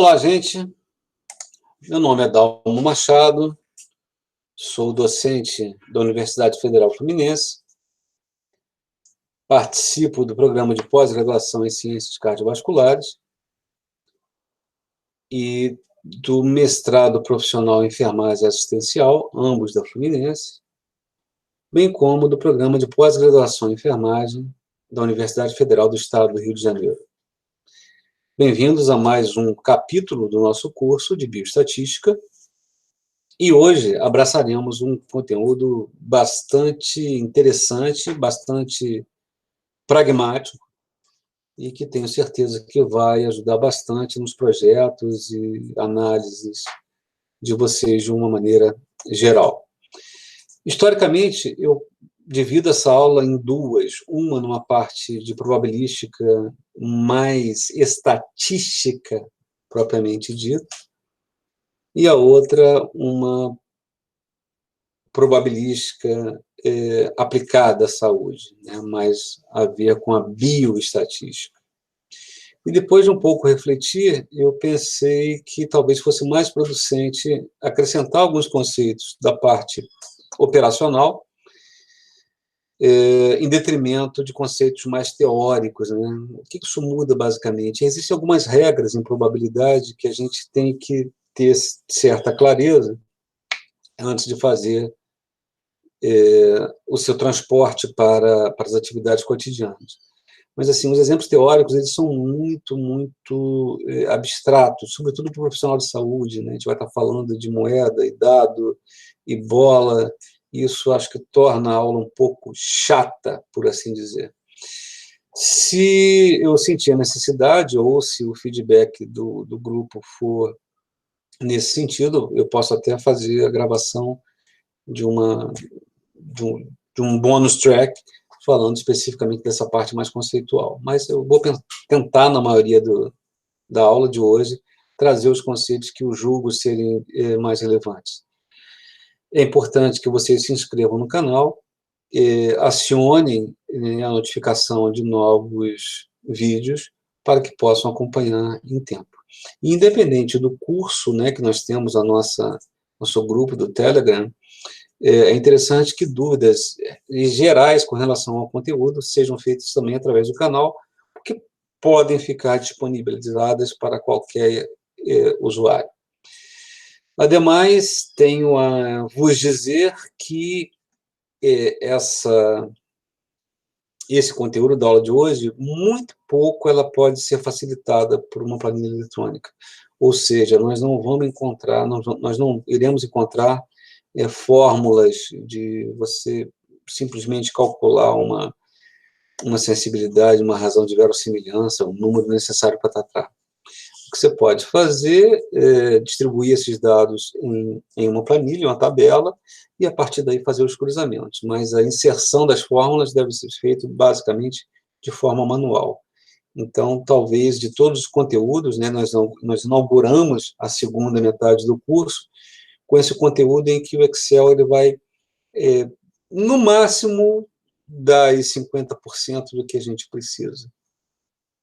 Olá, gente. Meu nome é Dalmo Machado, sou docente da Universidade Federal Fluminense, participo do programa de pós-graduação em Ciências Cardiovasculares e do mestrado profissional em Enfermagem Assistencial, ambos da Fluminense, bem como do programa de pós-graduação em Enfermagem da Universidade Federal do Estado do Rio de Janeiro. Bem-vindos a mais um capítulo do nosso curso de Bioestatística, e hoje abraçaremos um conteúdo bastante interessante, bastante pragmático, e que tenho certeza que vai ajudar bastante nos projetos e análises de vocês de uma maneira geral. Historicamente, eu divido essa aula em duas, uma numa parte de probabilística mais estatística, propriamente dita, e a outra uma probabilística aplicada à saúde, né, mais a ver com a bioestatística. E depois de um pouco refletir, eu pensei que talvez fosse mais producente acrescentar alguns conceitos da parte operacional, em detrimento de conceitos mais teóricos, né? O que isso muda, basicamente? Existem algumas regras em probabilidade que a gente tem que ter certa clareza antes de fazer o seu transporte para as atividades cotidianas. Mas, assim, os exemplos teóricos, eles são muito abstratos, sobretudo para o profissional de saúde, né? A gente vai estar falando de moeda e dado e bola, e isso acho que torna a aula um pouco chata, por assim dizer. Se eu sentir a necessidade, ou se o feedback do grupo for nesse sentido, eu posso até fazer a gravação de um bonus track falando especificamente dessa parte mais conceitual. Mas eu vou tentar, na maioria da aula de hoje, trazer os conceitos que eu julgo serem mais relevantes. É importante que vocês se inscrevam no canal, acionem a notificação de novos vídeos para que possam acompanhar em tempo. E, independente do curso, né, que nós temos nosso grupo do Telegram, é interessante que dúvidas gerais com relação ao conteúdo sejam feitas também através do canal, porque podem ficar disponibilizadas para qualquer usuário. Ademais, tenho a vos dizer que esse conteúdo da aula de hoje, muito pouco ela pode ser facilitada por uma planilha eletrônica. Ou seja, nós não vamos encontrar, nós não iremos encontrar fórmulas de você simplesmente calcular uma sensibilidade, uma razão de verossimilhança, um número necessário para tratar. O que você pode fazer é distribuir esses dados em uma planilha, uma tabela, e a partir daí fazer os cruzamentos. Mas a inserção das fórmulas deve ser feita basicamente de forma manual. Então, talvez de todos os conteúdos, né, nós inauguramos a segunda metade do curso com esse conteúdo em que o Excel ele vai, no máximo, dar 50% do que a gente precisa.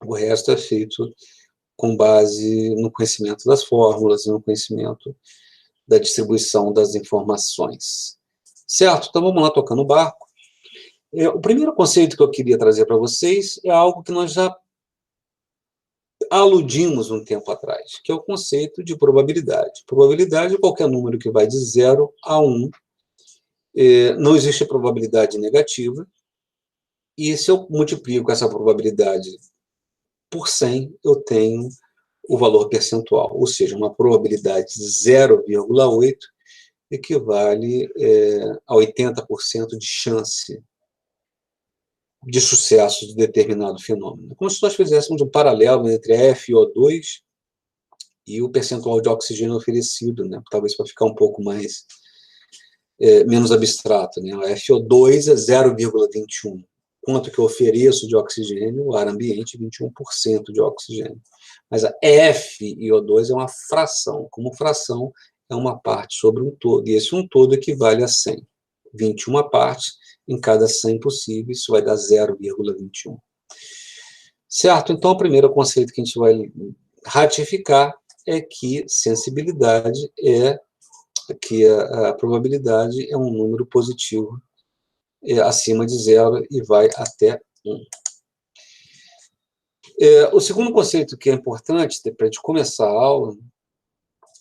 O resto é feito com base no conhecimento das fórmulas e no conhecimento da distribuição das informações. Certo? Então, vamos lá, tocando o barco. O primeiro conceito que eu queria trazer para vocês é algo que nós já aludimos um tempo atrás, que é o conceito de probabilidade. Probabilidade é qualquer número que vai de 0 a 1. Não existe probabilidade negativa, e se eu multiplico essa probabilidade por 100, eu tenho o valor percentual, ou seja, uma probabilidade de 0,8 equivale a 80% de chance de sucesso de determinado fenômeno. Como se nós fizéssemos um paralelo entre a FiO2 e o percentual de oxigênio oferecido, né? Talvez para ficar um pouco menos abstrato, né? A FiO2 é 0,21. Quanto que eu ofereço de oxigênio? O ar ambiente, 21% de oxigênio. Mas a FiO2 é uma fração. Como fração, é uma parte sobre um todo. E esse um todo equivale a 100. 21 partes em cada 100 possíveis, isso vai dar 0,21. Certo? Então, o primeiro conceito que a gente vai ratificar é que sensibilidade é que a probabilidade é um número positivo acima de zero e vai até 1. O segundo conceito que é importante para a gente começar a aula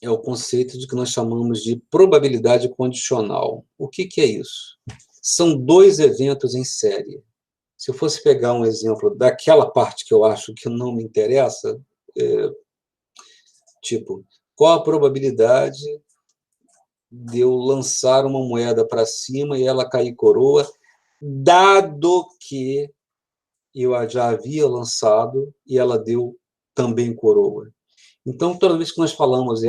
é o conceito de que nós chamamos de probabilidade condicional. O que é isso? São dois eventos em série. Se eu fosse pegar um exemplo daquela parte que eu acho que não me interessa, tipo, qual a probabilidade de eu lançar uma moeda para cima e ela cair coroa, dado que eu já havia lançado e ela deu também coroa. Então, toda vez que nós falamos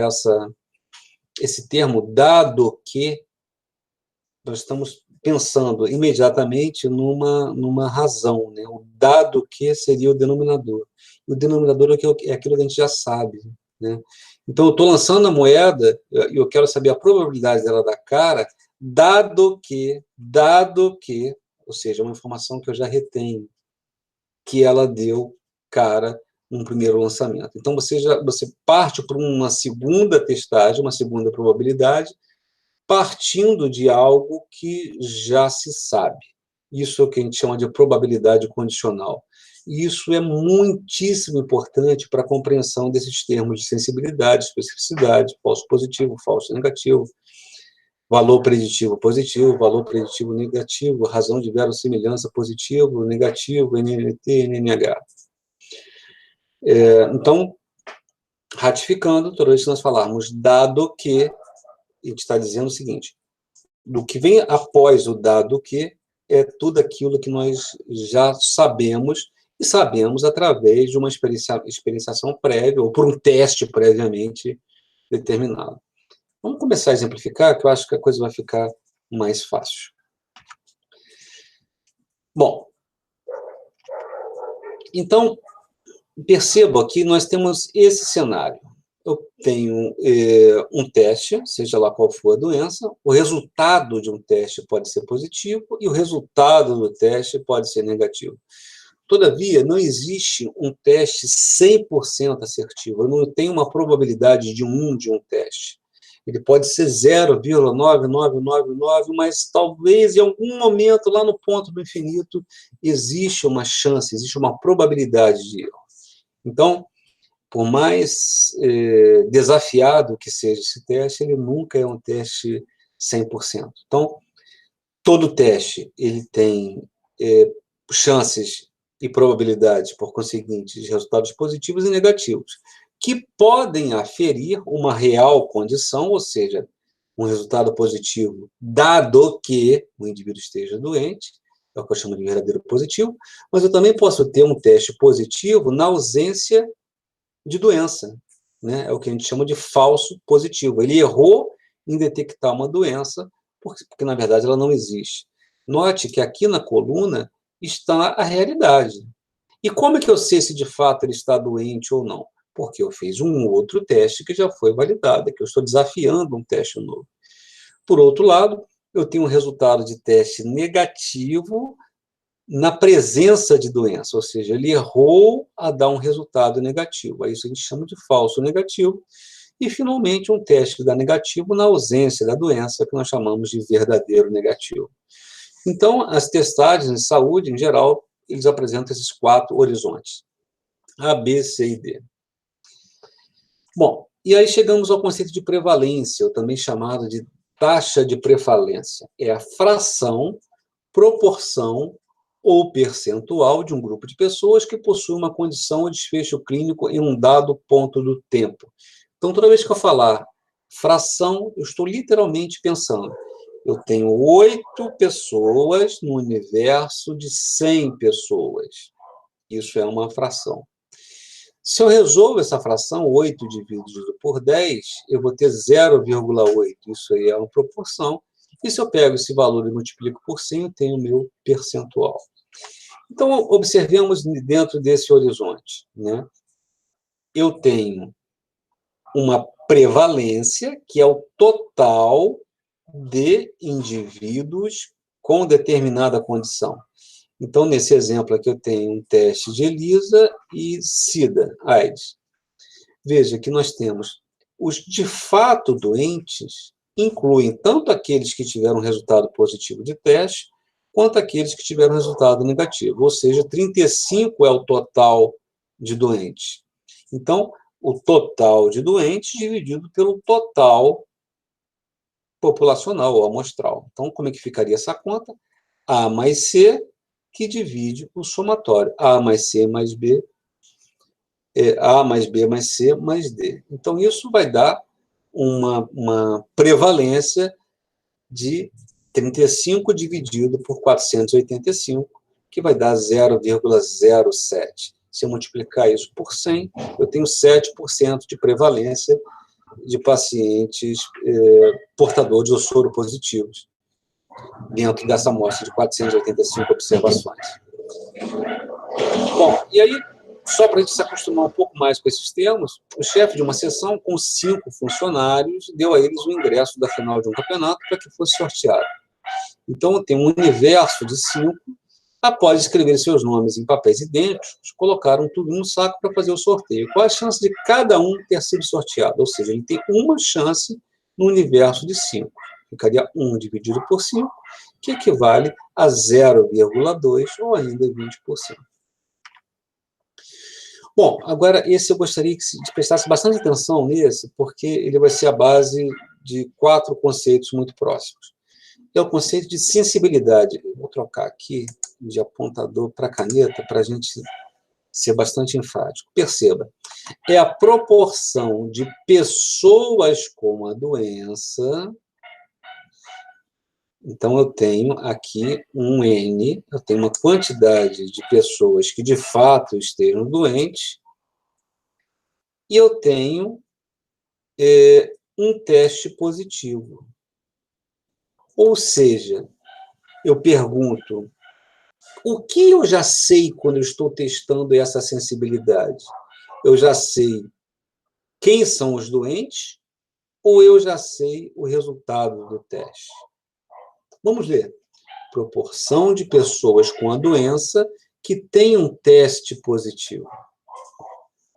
esse termo, dado que, nós estamos pensando imediatamente numa razão, né? O dado que seria o denominador. O denominador é aquilo que a gente já sabe, né? Então, eu estou lançando a moeda e eu quero saber a probabilidade dela dar cara, dado que, ou seja, uma informação que eu já retenho, que ela deu cara num primeiro lançamento. Então, você parte para uma segunda testagem, uma segunda probabilidade, partindo de algo que já se sabe. Isso é o que a gente chama de probabilidade condicional. E isso é muitíssimo importante para a compreensão desses termos de sensibilidade, especificidade, falso positivo, falso negativo, valor preditivo positivo, valor preditivo negativo, razão de verossimilhança positivo, negativo, NNT, NNH. Então, ratificando, toda vez que nós falarmos dado que, a gente está dizendo o seguinte: do que vem após o dado que é tudo aquilo que nós já sabemos, e sabemos através de uma experienciação prévia, ou por um teste previamente determinado. Vamos começar a exemplificar, que eu acho que a coisa vai ficar mais fácil. Bom, então, perceba que nós temos esse cenário. Eu tenho um teste, seja lá qual for a doença, o resultado de um teste pode ser positivo e o resultado do teste pode ser negativo. Todavia, não existe um teste 100% assertivo. Eu não tenho uma probabilidade de um teste. Ele pode ser 0,9999, mas talvez em algum momento, lá no ponto do infinito, existe uma chance, existe uma probabilidade de erro. Então, por mais desafiado que seja esse teste, ele nunca é um teste 100%. Então, todo teste ele tem chances e probabilidades, por conseguinte, de resultados positivos e negativos, que podem aferir uma real condição, ou seja, um resultado positivo, dado que o indivíduo esteja doente, é o que eu chamo de verdadeiro positivo, mas eu também posso ter um teste positivo na ausência de doença, né? É o que a gente chama de falso positivo. Ele errou em detectar uma doença, porque na verdade ela não existe. Note que aqui na coluna está a realidade. E como é que eu sei se de fato ele está doente ou não? Porque eu fiz um outro teste que já foi validado, que eu estou desafiando um teste novo. Por outro lado, eu tenho um resultado de teste negativo na presença de doença, ou seja, ele errou a dar um resultado negativo. Aí isso a gente chama de falso negativo. E, finalmente, um teste que dá negativo na ausência da doença, que nós chamamos de verdadeiro negativo. Então, as testagens de saúde, em geral, eles apresentam esses 4 horizontes: A, B, C e D. Bom, e aí chegamos ao conceito de prevalência, ou também chamado de taxa de prevalência. É a fração, proporção ou percentual de um grupo de pessoas que possui uma condição ou desfecho clínico em um dado ponto do tempo. Então, toda vez que eu falar fração, eu estou literalmente pensando, eu tenho 8 pessoas no universo de 100 pessoas. Isso é uma fração. Se eu resolvo essa fração, 8 dividido por 10, eu vou ter 0,8. Isso aí é uma proporção. E se eu pego esse valor e multiplico por 100, eu tenho o meu percentual. Então, observemos dentro desse horizonte, né? Eu tenho uma prevalência, que é o total de indivíduos com determinada condição. Então, nesse exemplo aqui, eu tenho um teste de ELISA e SIDA, AIDS. veja que nós temos os de fato doentes, incluem tanto aqueles que tiveram resultado positivo de teste, quanto aqueles que tiveram resultado negativo, ou seja, 35 é o total de doentes. Então, o total de doentes dividido pelo total populacional ou amostral. Então, como é que ficaria essa conta? A mais C, que divide o somatório. A mais C mais B, A mais B mais C mais D. Então, isso vai dar uma prevalência de 35 dividido por 485, que vai dar 0,07. Se eu multiplicar isso por 100, eu tenho 7% de prevalência de pacientes portadores ou soropositivos, dentro dessa amostra de 485 observações. Bom, e aí, só para a gente se acostumar um pouco mais com esses termos, o chefe de uma seção, com 5 funcionários, deu a eles o ingresso da final de um campeonato para que fosse sorteado. Então, tem um universo de 5. Após escrever seus nomes em papéis idênticos, colocaram tudo num saco para fazer o sorteio. Qual a chance de cada um ter sido sorteado? Ou seja, ele tem uma chance no universo de 5. Ficaria 1 dividido por 5, que equivale a 0,2 ou ainda 20%. Bom, agora esse eu gostaria que se prestasse bastante atenção nesse, porque ele vai ser a base de 4 conceitos muito próximos. É o conceito de sensibilidade. Vou trocar aqui de apontador para caneta para a gente ser bastante enfático. Perceba, é a proporção de pessoas com a doença. Então, eu tenho aqui um N, eu tenho uma quantidade de pessoas que de fato estejam doentes, e eu tenho um teste positivo. Ou seja, eu pergunto, o que eu já sei quando eu estou testando essa sensibilidade? Eu já sei quem são os doentes ou eu já sei o resultado do teste? Vamos ler. Proporção de pessoas com a doença que têm um teste positivo.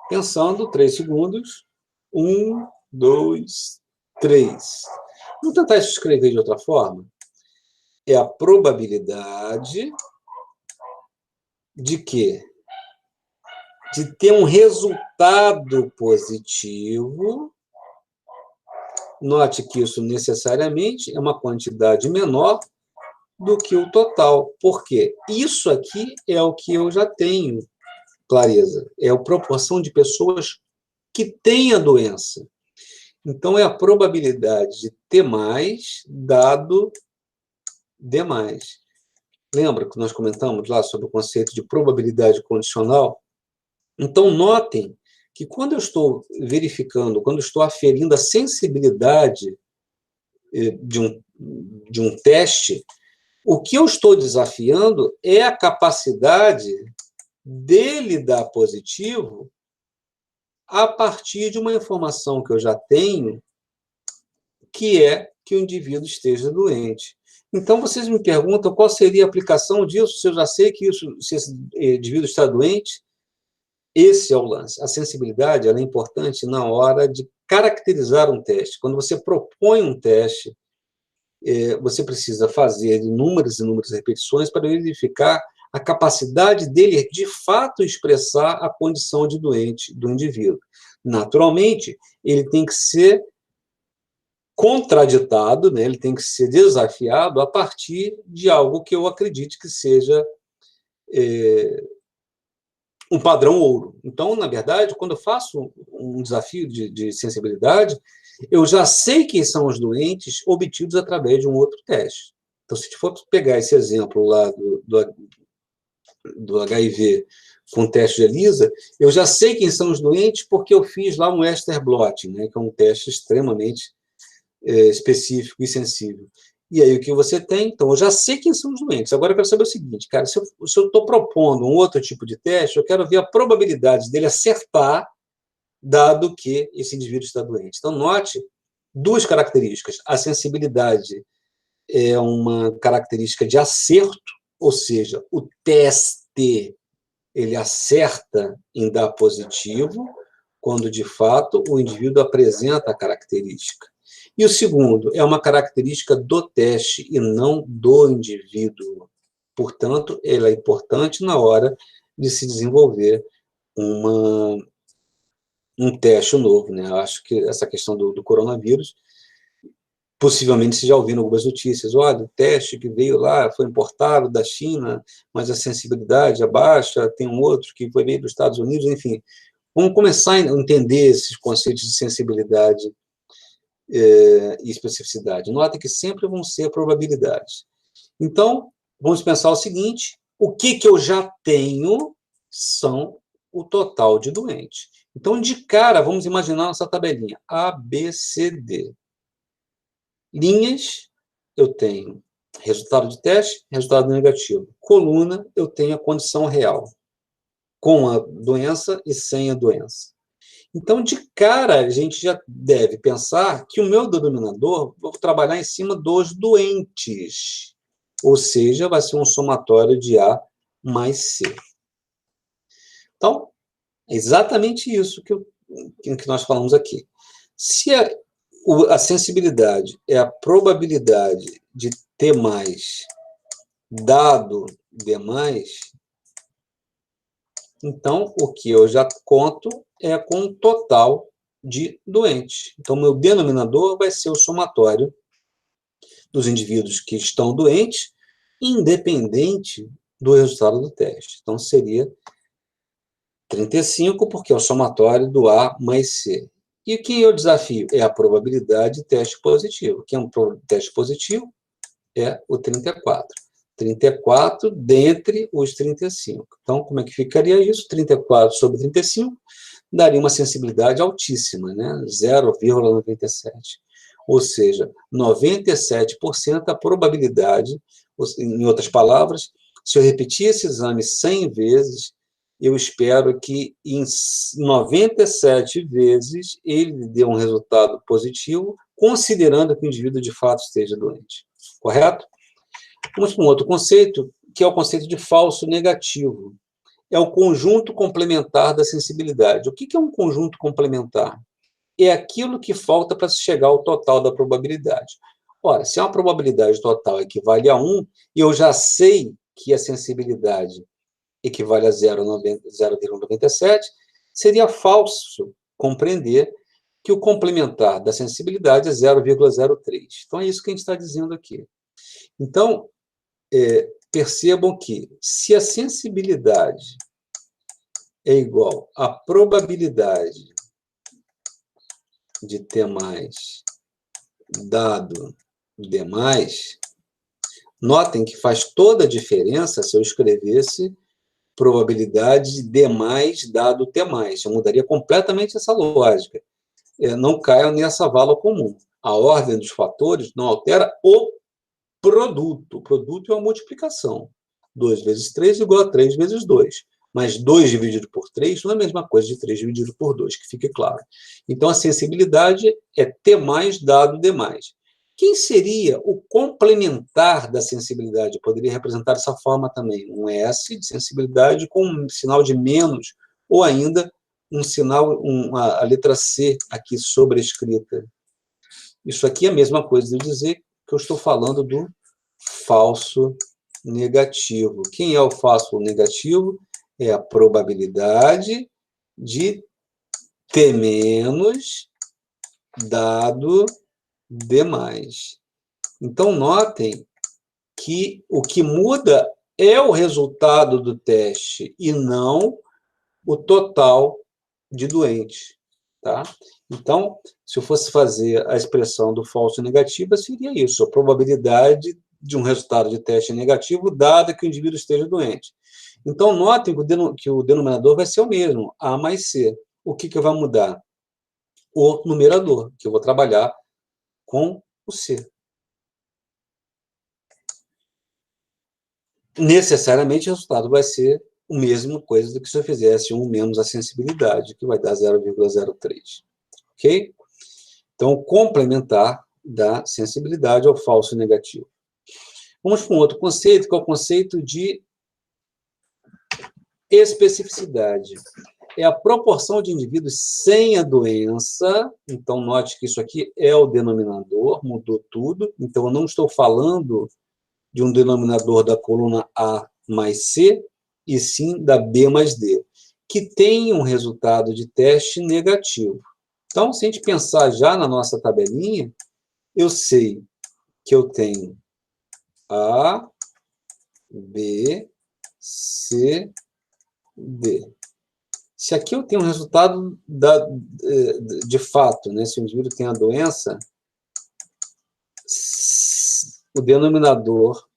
Pensando, 3 segundos. 1, 2, 3. Vamos tentar escrever de outra forma? É a probabilidade de quê? De ter um resultado positivo. Note que isso necessariamente é uma quantidade menor do que o total. Por quê? Isso aqui é o que eu já tenho clareza. É a proporção de pessoas que têm a doença. Então, é a probabilidade de ter mais dado D mais. Lembra que nós comentamos lá sobre o conceito de probabilidade condicional? Então, notem que quando eu estou verificando, quando eu estou aferindo a sensibilidade de um teste, o que eu estou desafiando é a capacidade dele dar positivo a partir de uma informação que eu já tenho, que é que o indivíduo esteja doente. Então, vocês me perguntam qual seria a aplicação disso, se eu já sei que se esse indivíduo está doente. Esse é o lance. A sensibilidade ela é importante na hora de caracterizar um teste. Quando você propõe um teste, você precisa fazer inúmeras e inúmeras repetições para verificar a capacidade dele de fato expressar a condição de doente do indivíduo. Naturalmente, ele tem que ser contraditado, né? Ele tem que ser desafiado a partir de algo que eu acredite que seja um padrão ouro. Então, na verdade, quando eu faço um desafio de sensibilidade, eu já sei quem são os doentes obtidos através de um outro teste. Então, se a gente for pegar esse exemplo lá do HIV com o teste de ELISA, eu já sei quem são os doentes porque eu fiz lá um Ester blot, né, que é um teste extremamente específico e sensível. E aí, o que você tem? Então, eu já sei quem são os doentes. Agora, eu quero saber o seguinte, cara, se eu estou propondo um outro tipo de teste, eu quero ver a probabilidade dele acertar, dado que esse indivíduo está doente. Então, note 2 características. A sensibilidade é uma característica de acerto, ou seja, o teste ele acerta em dar positivo, quando, de fato, o indivíduo apresenta a característica. E o segundo, é uma característica do teste e não do indivíduo. Portanto, ela é importante na hora de se desenvolver um teste novo, né? Eu acho que essa questão do coronavírus, possivelmente vocês já ouviram algumas notícias. Olha, o teste que veio lá foi importado da China, mas a sensibilidade é baixa, tem um outro que foi veio dos Estados Unidos, enfim. Vamos começar a entender esses conceitos de sensibilidade e especificidade. Notem que sempre vão ser probabilidades. Então, vamos pensar o seguinte, o que eu já tenho são o total de doentes. Então, de cara, vamos imaginar nossa tabelinha. A, B, C, D. Linhas, eu tenho resultado de teste, resultado negativo. Coluna, eu tenho a condição real, com a doença e sem a doença. Então, de cara, a gente já deve pensar que o meu denominador, vou trabalhar em cima dos doentes. Ou seja, vai ser um somatório de A mais C. Então, é exatamente isso que nós falamos aqui. Se a sensibilidade é a probabilidade de T mais dado D mais, então, o que eu já conto é com o total de doentes. Então, meu denominador vai ser o somatório dos indivíduos que estão doentes, independente do resultado do teste. Então, seria 35, porque é o somatório do A mais C. E o que é o desafio? É a probabilidade de teste positivo. Que é um teste positivo? É o 34. 34 dentre os 35. Então, como é que ficaria isso? 34 sobre 35 daria uma sensibilidade altíssima, né? 0,97. Ou seja, 97% a probabilidade, em outras palavras, se eu repetir esse exame 100 vezes, eu espero que em 97 vezes ele dê um resultado positivo, considerando que o indivíduo de fato esteja doente. Correto? Vamos para um outro conceito, que é o conceito de falso negativo. É o conjunto complementar da sensibilidade. O que é um conjunto complementar? É aquilo que falta para se chegar ao total da probabilidade. Ora, se a probabilidade total equivale a 1, e eu já sei que a sensibilidade equivale a 0,97, seria falso compreender que o complementar da sensibilidade é 0,03. Então, é isso que a gente está dizendo aqui. Então, percebam que, se a sensibilidade é igual à probabilidade de T mais dado D mais, notem que faz toda a diferença se eu escrevesse probabilidade de D mais dado T mais. Eu mudaria completamente essa lógica. Não caiam nessa vala comum. A ordem dos fatores não altera o produto. O produto é uma multiplicação. 2 vezes 3 igual a 3 vezes 2. Mas 2 dividido por 3 não é a mesma coisa de 3 dividido por 2, que fique claro. Então, a sensibilidade é T mais dado D mais. Quem seria o complementar da sensibilidade? Eu poderia representar dessa forma também. Um S de sensibilidade com um sinal de menos, ou ainda um sinal, a letra C aqui sobrescrita. Isso aqui é a mesma coisa de eu dizer que eu estou falando do falso negativo. Quem é o falso negativo? É a probabilidade de T menos dado D mais. Então, notem que o que muda é o resultado do teste e não o total de doentes. Tá? Então, se eu fosse fazer a expressão do falso negativo, seria isso, a probabilidade de um resultado de teste negativo, dada que o indivíduo esteja doente. Então, notem que o denominador vai ser o mesmo, A mais C. O que vai mudar? O numerador, que eu vou trabalhar com o C. Necessariamente, o resultado vai ser a mesma coisa do que se eu fizesse 1 menos a sensibilidade, que vai dar 0,03. Ok? Então, o complementar da sensibilidade ao falso negativo. Vamos para um outro conceito, que é o conceito de especificidade. é a proporção de indivíduos sem a doença. Então, note que isso aqui é o denominador, mudou tudo. Então, eu não estou falando de um denominador da coluna A mais C, e sim da B mais D, que tem um resultado de teste negativo. Então, se a gente pensar já na nossa tabelinha, eu sei que eu tenho A, B, C, D. Se aqui eu tenho um resultado de fato, né, se o indivíduo tem a doença, o denominador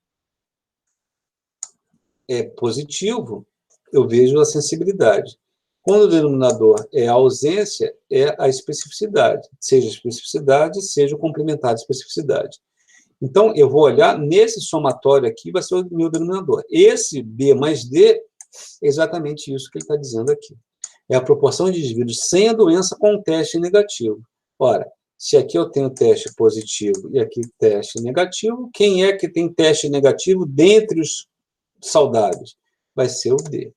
é positivo, eu vejo a sensibilidade. Quando o denominador é a ausência, é a especificidade, seja a especificidade, seja o complementar de especificidade. Então, eu vou olhar nesse somatório aqui, vai ser o meu denominador. Esse B mais D é exatamente isso que ele está dizendo aqui. É a proporção de indivíduos sem a doença com um teste negativo. Ora, se aqui eu tenho teste positivo e aqui teste negativo, quem é que tem teste negativo dentre os saudáveis? Vai ser o D.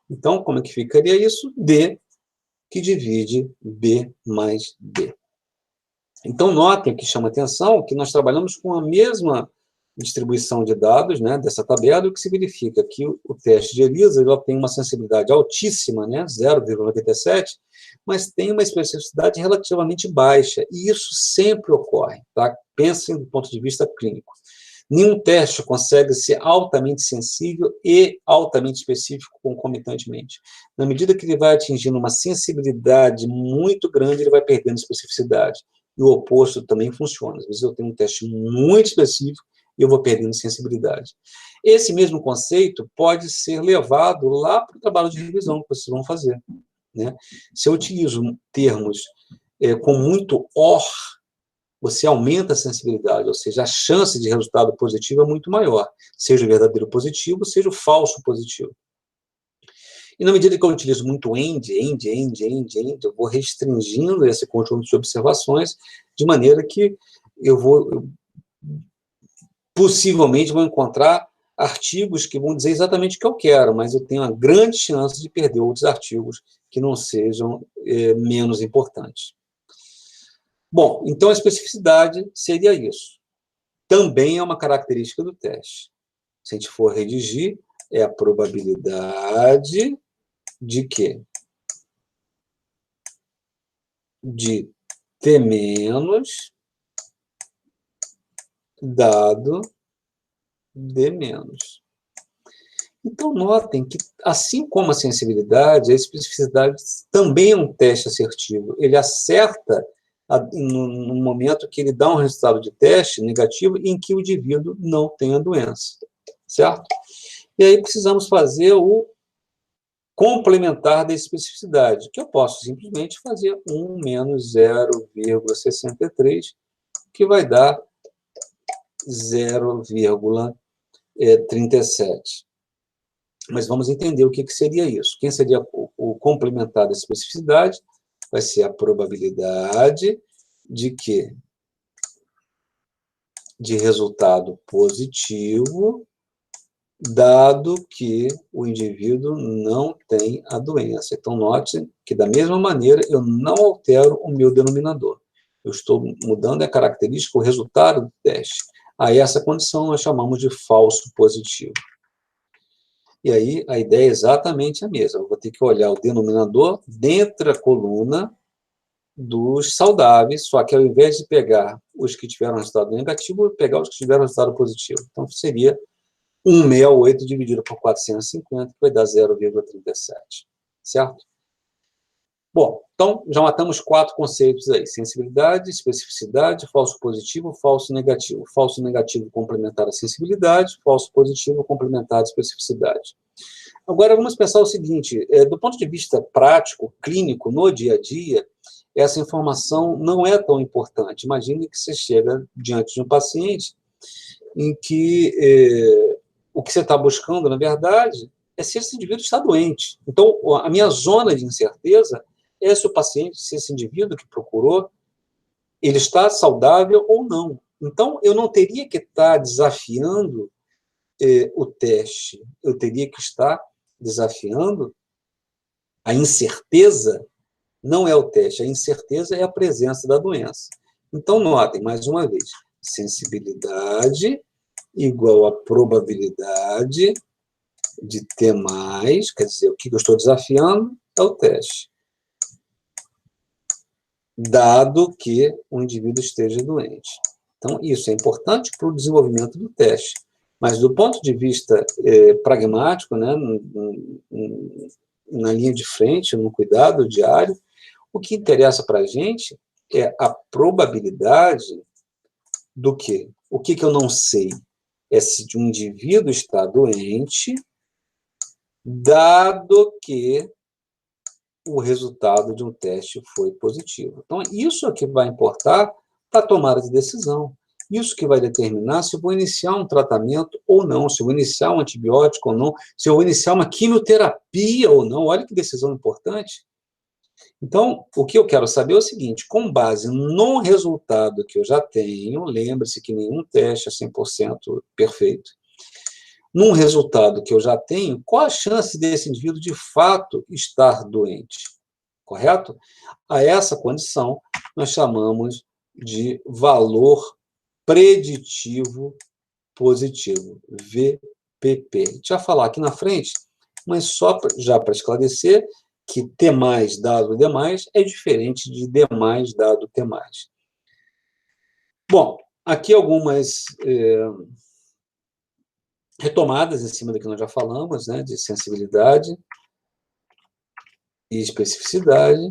Então, como é que ficaria isso? D, que divide B mais D. Então, notem que chama atenção que nós trabalhamos com a mesma distribuição de dados, né, dessa tabela, o que significa que o teste de ELISA ela tem uma sensibilidade altíssima, né, 0,97, mas tem uma especificidade relativamente baixa, e isso sempre ocorre, tá? Pensem do ponto de vista clínico. Nenhum teste consegue ser altamente sensível e altamente específico concomitantemente. Na medida que ele vai atingindo uma sensibilidade muito grande, ele vai perdendo especificidade. E o oposto também funciona. Às vezes eu tenho um teste muito específico e eu vou perdendo sensibilidade. Esse mesmo conceito pode ser levado lá para o trabalho de revisão que vocês vão fazer, né? Se eu utilizo termos com muito OR, você aumenta a sensibilidade, ou seja, a chance de resultado positivo é muito maior, seja o verdadeiro positivo, seja o falso positivo. E na medida que eu utilizo muito AND, eu vou restringindo esse conjunto de observações, de maneira que eu possivelmente vou encontrar artigos que vão dizer exatamente o que eu quero, mas eu tenho uma grande chance de perder outros artigos que não sejam menos importantes. Bom, então a especificidade seria isso. Também é uma característica do teste. Se a gente for redigir, é a probabilidade de quê? De T menos dado D menos. Então, notem que, assim como a sensibilidade, a especificidade também é um teste assertivo. Ele acerta no momento que ele dá um resultado de teste negativo em que o indivíduo não tem a doença, certo? E aí precisamos fazer o complementar da especificidade, que eu posso simplesmente fazer 1 menos 0,63, que vai dar 0,37. Mas vamos entender o que seria isso. Quem seria o complementar da especificidade? Vai ser a probabilidade de quê? De resultado positivo, dado que o indivíduo não tem a doença. Então, note que, da mesma maneira, eu não altero o meu denominador. Eu estou mudando a característica, o resultado do teste. A essa condição nós chamamos de falso positivo. E aí a ideia é exatamente a mesma. Eu vou ter que olhar o denominador dentro da coluna dos saudáveis, só que ao invés de pegar os que tiveram resultado negativo, eu vou pegar os que tiveram resultado positivo. Então, seria 168 dividido por 450, que vai dar 0,37. Certo? Bom, então, já matamos 4 conceitos aí. Sensibilidade, especificidade, falso positivo, falso negativo. Falso negativo complementar a sensibilidade, falso positivo complementar a especificidade. Agora, vamos pensar o seguinte, do ponto de vista prático, clínico, no dia a dia, essa informação não é tão importante. Imagine que você chega diante de um paciente em que o que você está buscando, na verdade, é se esse indivíduo está doente. Então, a minha zona de incerteza é se o paciente, se esse indivíduo que procurou, ele está saudável ou não. Então, eu não teria que estar desafiando o teste, eu teria que estar desafiando A incerteza não é o teste, a incerteza é a presença da doença. Então, notem, mais uma vez, sensibilidade igual a probabilidade de ter mais, quer dizer, o que eu estou desafiando é o teste, dado que o indivíduo esteja doente. Então, isso é importante para o desenvolvimento do teste. Mas, do ponto de vista pragmático, né, na linha de frente, no cuidado diário, o que interessa para a gente é a probabilidade do quê? O que eu não sei é se um indivíduo está doente, dado que o resultado de um teste foi positivo. Então, isso é que vai importar para a tomada de decisão. Isso que vai determinar se eu vou iniciar um tratamento ou não, se eu vou iniciar um antibiótico ou não, se eu vou iniciar uma quimioterapia ou não. Olha que decisão importante. Então, o que eu quero saber é o seguinte, com base no resultado que eu já tenho, lembre-se que nenhum teste é 100% perfeito, num resultado que eu já tenho, qual a chance desse indivíduo de fato estar doente? Correto? A essa condição, nós chamamos de valor preditivo positivo, VPP. A gente vai falar aqui na frente, mas só já para esclarecer que T mais dado D mais é diferente de D mais dado T mais. Bom, aqui algumas retomadas em cima do que nós já falamos, né, de sensibilidade e especificidade,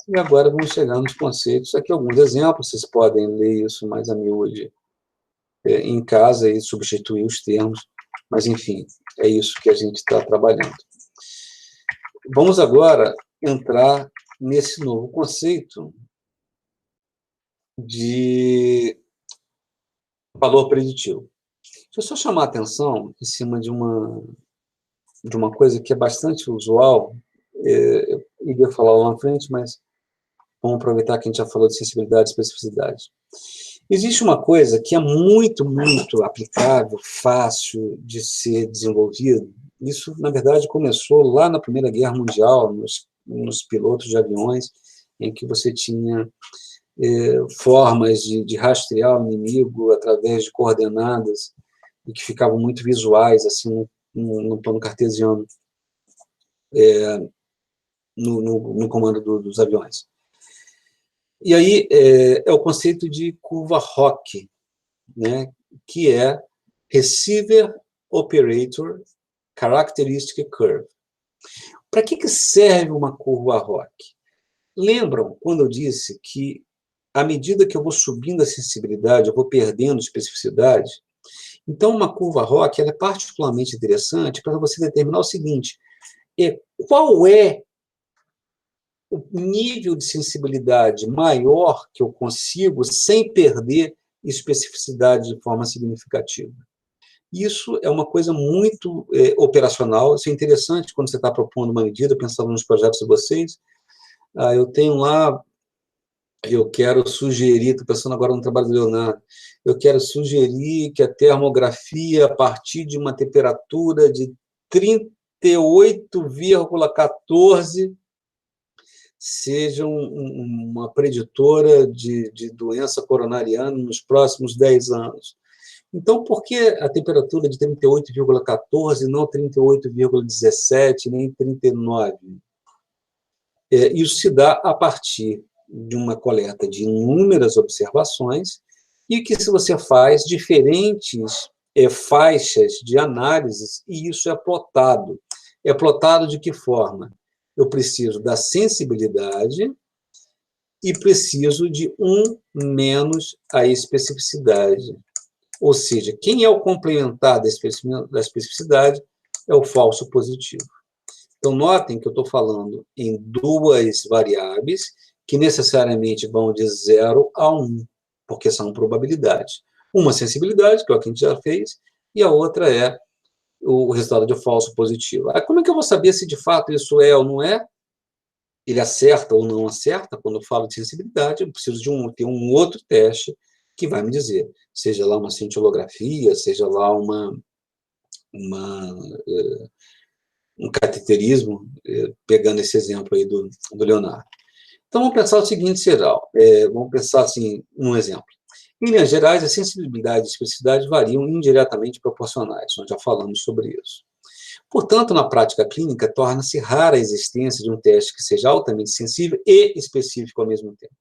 e agora vamos chegar nos conceitos. Aqui alguns exemplos, vocês podem ler isso mais a miúde em casa e substituir os termos, mas, enfim, é isso que a gente está trabalhando. Vamos agora entrar nesse novo conceito de valor preditivo. Deixa eu só chamar a atenção em cima de uma coisa que é bastante usual, eu iria falar lá na frente, mas vamos aproveitar que a gente já falou de sensibilidade e especificidade. Existe uma coisa que é muito, muito aplicável, fácil de ser desenvolvido. Isso, na verdade, começou lá na Primeira Guerra Mundial, nos pilotos de aviões, em que você tinha formas de rastrear o inimigo através de coordenadas, e que ficavam muito visuais, assim, no plano cartesiano, no comando dos aviões. E aí é o conceito de curva ROC, né, que é Receiver Operator Characteristic Curve. Para que serve uma curva ROC? Lembram quando eu disse que, à medida que eu vou subindo a sensibilidade, eu vou perdendo especificidade? Então, uma curva ROC ela é particularmente interessante para você determinar o seguinte, qual é o nível de sensibilidade maior que eu consigo sem perder especificidade de forma significativa. Isso é uma coisa muito operacional, isso é interessante quando você está propondo uma medida, pensando nos projetos de vocês. Eu tenho lá, eu quero sugerir, estou pensando agora no trabalho do Leonardo, eu quero sugerir que a termografia, a partir de uma temperatura de 38,14, seja uma preditora de doença coronariana nos próximos 10 anos. Então, por que a temperatura de 38,14, não 38,17, nem 39? Isso se dá a partir de uma coleta de inúmeras observações e que, se você faz diferentes faixas de análises, e isso é plotado. É plotado de que forma? Eu preciso da sensibilidade e preciso de 1 menos a especificidade. Ou seja, quem é o complementar da especificidade é o falso positivo. Então, notem que eu estou falando em duas variáveis que necessariamente vão de 0 a 1, porque são probabilidades. Uma sensibilidade, que é o que a gente já fez, e a outra é o resultado de falso positivo. Como é que eu vou saber se de fato isso é ou não é? Ele acerta ou não acerta? Quando eu falo de sensibilidade, eu preciso ter um outro teste que vai me dizer, seja lá uma cintilografia, seja lá uma um cateterismo, pegando esse exemplo aí do Leonardo. Então, vamos pensar o seguinte, geral. Vamos pensar assim, um exemplo. Em linhas gerais, a sensibilidade e a especificidade variam indiretamente proporcionais. Nós já falamos sobre isso. Portanto, na prática clínica, torna-se rara a existência de um teste que seja altamente sensível e específico ao mesmo tempo.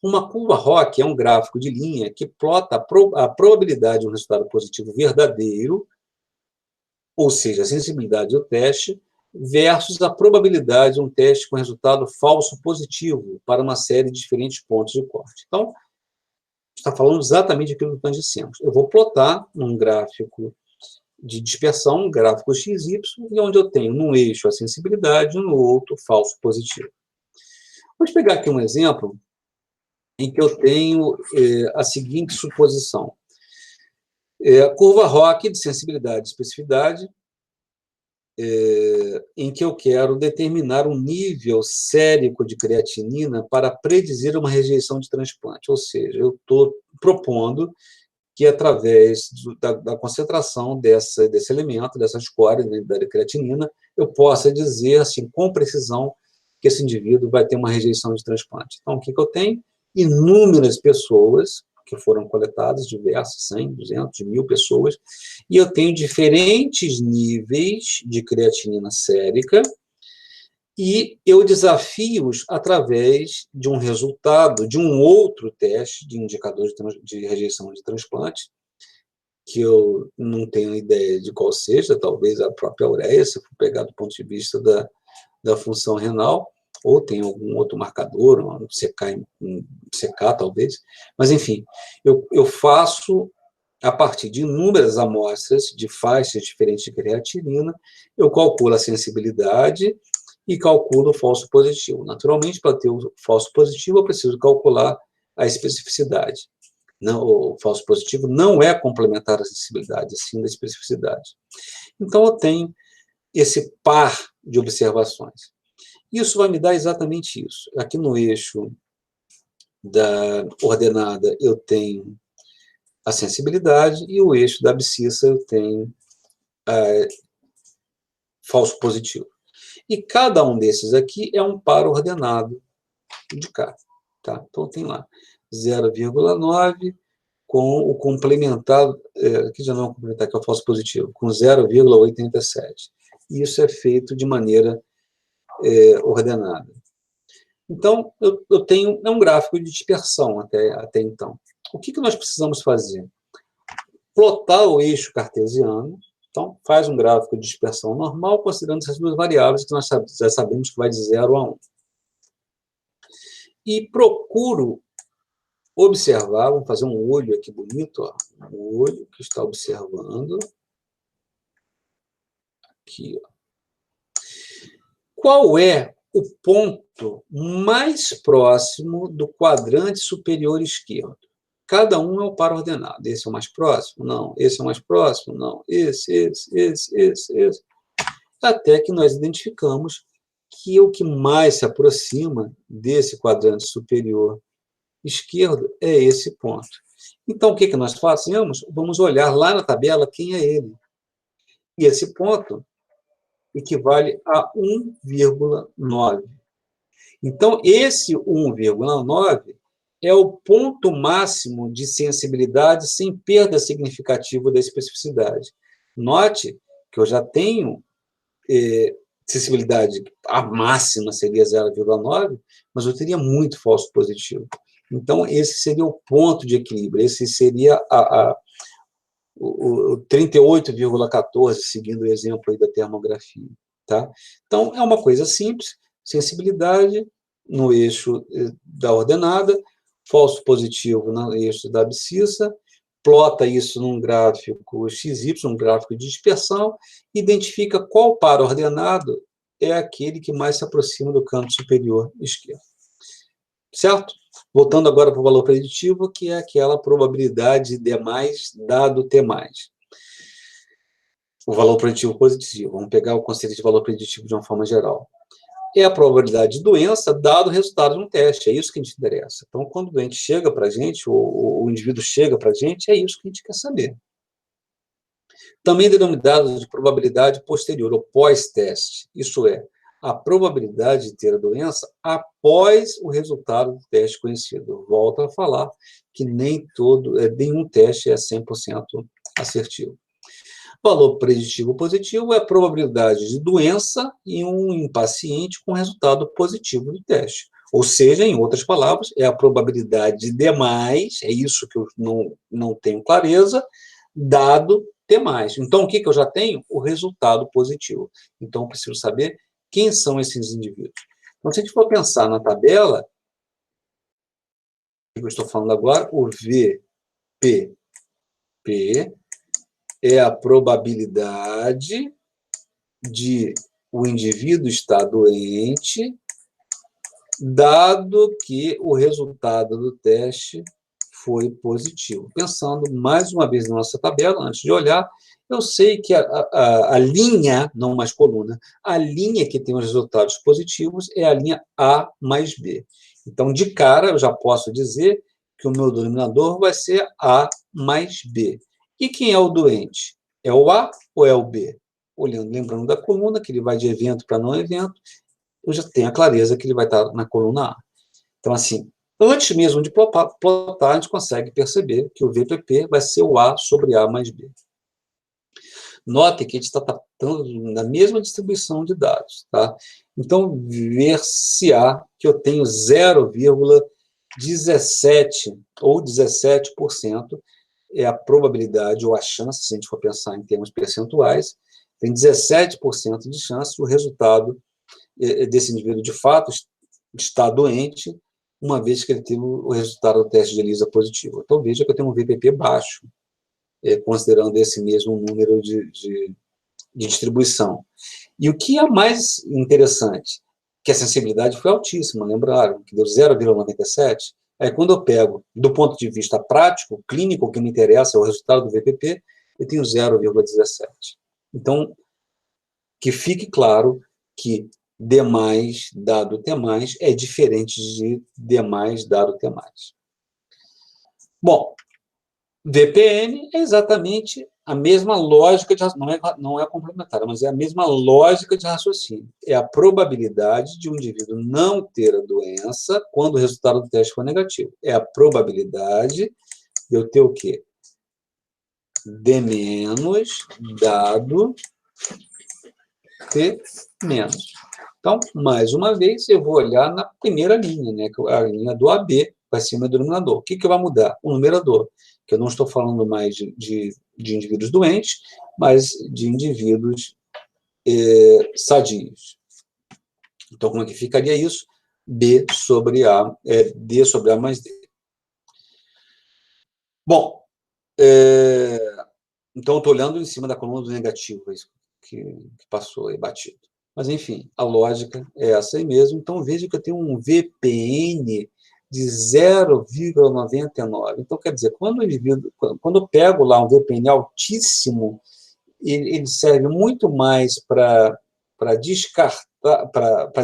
Uma curva ROC é um gráfico de linha que plota a probabilidade de um resultado positivo verdadeiro, ou seja, a sensibilidade do teste, versus a probabilidade de um teste com resultado falso positivo para uma série de diferentes pontos de corte. Então, está falando exatamente aquilo que nós dissemos. Eu vou plotar num gráfico de dispersão, um gráfico XY, e onde eu tenho num eixo a sensibilidade e no outro falso positivo. Vamos pegar aqui um exemplo em que eu tenho a seguinte suposição. A curva ROC de sensibilidade e especificidade, em que eu quero determinar um nível sérico de creatinina para predizer uma rejeição de transplante. Ou seja, eu estou propondo que, através da concentração desse elemento, dessa escória, né, da creatinina, eu possa dizer, assim, com precisão, que esse indivíduo vai ter uma rejeição de transplante. Então, o que eu tenho? Inúmeras pessoas que foram coletadas, diversas, 100, 200, 1.000 pessoas, e eu tenho diferentes níveis de creatinina sérica, e eu desafio-os através de um resultado de um outro teste de indicador de rejeição de transplante, que eu não tenho ideia de qual seja, talvez a própria ureia, se for pegar do ponto de vista da função renal, ou tem algum outro marcador, um CK talvez, mas, enfim, eu faço, a partir de inúmeras amostras de faixas diferentes de creatinina, eu calculo a sensibilidade e calculo o falso positivo. Naturalmente, para ter o falso positivo, eu preciso calcular a especificidade. Não, o falso positivo não é complementar à sensibilidade, sim da especificidade. Então, eu tenho esse par de observações. Isso vai me dar exatamente isso. Aqui no eixo da ordenada eu tenho a sensibilidade e o eixo da abscissa eu tenho falso positivo. E cada um desses aqui é um par ordenado de K. Tá? Então, tem lá 0,9 com o complementado, aqui já não é o complementar, que é o falso positivo, com 0,87. Isso é feito de maneira ordenada. Então, eu tenho um gráfico de dispersão até então. O que nós precisamos fazer? Plotar o eixo cartesiano. Então, faz um gráfico de dispersão normal, considerando essas duas variáveis que nós já sabemos que vai de 0 a 1. E procuro observar, vamos fazer um olho aqui bonito, ó, um olho que está observando. Aqui, ó. Qual é o ponto mais próximo do quadrante superior esquerdo? Cada um é o par ordenado. Esse é o mais próximo? Não. Esse é o mais próximo? Não. Esse. Até que nós identificamos que o que mais se aproxima desse quadrante superior esquerdo é esse ponto. Então, o que nós fazemos? Vamos olhar lá na tabela quem é ele. E esse ponto equivale a 1,9. Então, esse 1,9 é o ponto máximo de sensibilidade sem perda significativa da especificidade. Note que eu já tenho sensibilidade, a máxima seria 0,9, mas eu teria muito falso positivo. Então, esse seria o ponto de equilíbrio, esse seria o 38,14, seguindo o exemplo aí da termografia. Tá? Então, é uma coisa simples, sensibilidade no eixo da ordenada, falso positivo no eixo da abscissa, plota isso num gráfico XY, um gráfico de dispersão, identifica qual par ordenado é aquele que mais se aproxima do canto superior esquerdo. Certo? Voltando agora para o valor preditivo, que é aquela probabilidade D mais dado T mais. O valor preditivo positivo. Vamos pegar o conceito de valor preditivo de uma forma geral. É a probabilidade de doença dado o resultado de um teste. É isso que a gente interessa. Então, quando o doente chega para a gente, ou o indivíduo chega para a gente, é isso que a gente quer saber. também denominado de probabilidade posterior, ou pós-teste, isso é, a probabilidade de ter a doença após o resultado do teste conhecido. Volto a falar que nenhum teste é 100% assertivo. Valor preditivo positivo é a probabilidade de doença em um paciente com resultado positivo do teste. Ou seja, em outras palavras, é a probabilidade de mais, é isso que eu não tenho clareza, dado T+. Então, o que eu já tenho? O resultado positivo. Então, eu preciso saber quem são esses indivíduos. Então, se a gente for pensar na tabela, que eu estou falando agora, o VPP é a probabilidade de o indivíduo estar doente, dado que o resultado do teste foi positivo. Pensando mais uma vez na nossa tabela, antes de olhar, eu sei que a linha, não mais coluna, a linha que tem os resultados positivos é a linha A mais B. Então, de cara, eu já posso dizer que o meu denominador vai ser A mais B. E quem é o doente? É o A ou é o B? Lembrando da coluna, que ele vai de evento para não evento, eu já tenho a clareza que ele vai estar na coluna A. Então, assim, antes mesmo de plotar, a gente consegue perceber que o VPP vai ser o A sobre A mais B. Note que a gente está tratando na mesma distribuição de dados, tá? Então, ver se há que eu tenho 0,17 ou 17% é a probabilidade ou a chance, se a gente for pensar em termos percentuais, tem 17% de chance o resultado desse indivíduo de fato está doente, uma vez que ele teve o resultado do teste de ELISA positivo. Então, veja que eu tenho um VPP baixo, considerando esse mesmo número de distribuição. E o que é mais interessante, que a sensibilidade foi altíssima, lembraram, que deu 0,97. Aí, quando eu pego, do ponto de vista prático, clínico, o que me interessa é o resultado do VPP, eu tenho 0,17. Então, que fique claro que D+, dado T+, é diferente de D+, dado T+. Bom, VPN é exatamente a mesma lógica, não é complementar, mas é a mesma lógica de raciocínio. É a probabilidade de um indivíduo não ter a doença quando o resultado do teste for negativo. É a probabilidade de eu ter o quê? D- dado T-. Então, mais uma vez, eu vou olhar na primeira linha, né, a linha do AB, vai ser o meu denominador. O que vai mudar? O numerador, que eu não estou falando mais de indivíduos doentes, mas de indivíduos sadios. Então, como é que ficaria isso? B sobre A, D sobre A mais D. Bom, então, eu estou olhando em cima da coluna do negativo, que passou aí batido. Mas, enfim, a lógica é essa aí mesmo. Então, veja que eu tenho um VPN de 0,99. Então, quer dizer, quando eu pego lá um VPN altíssimo, ele serve muito mais para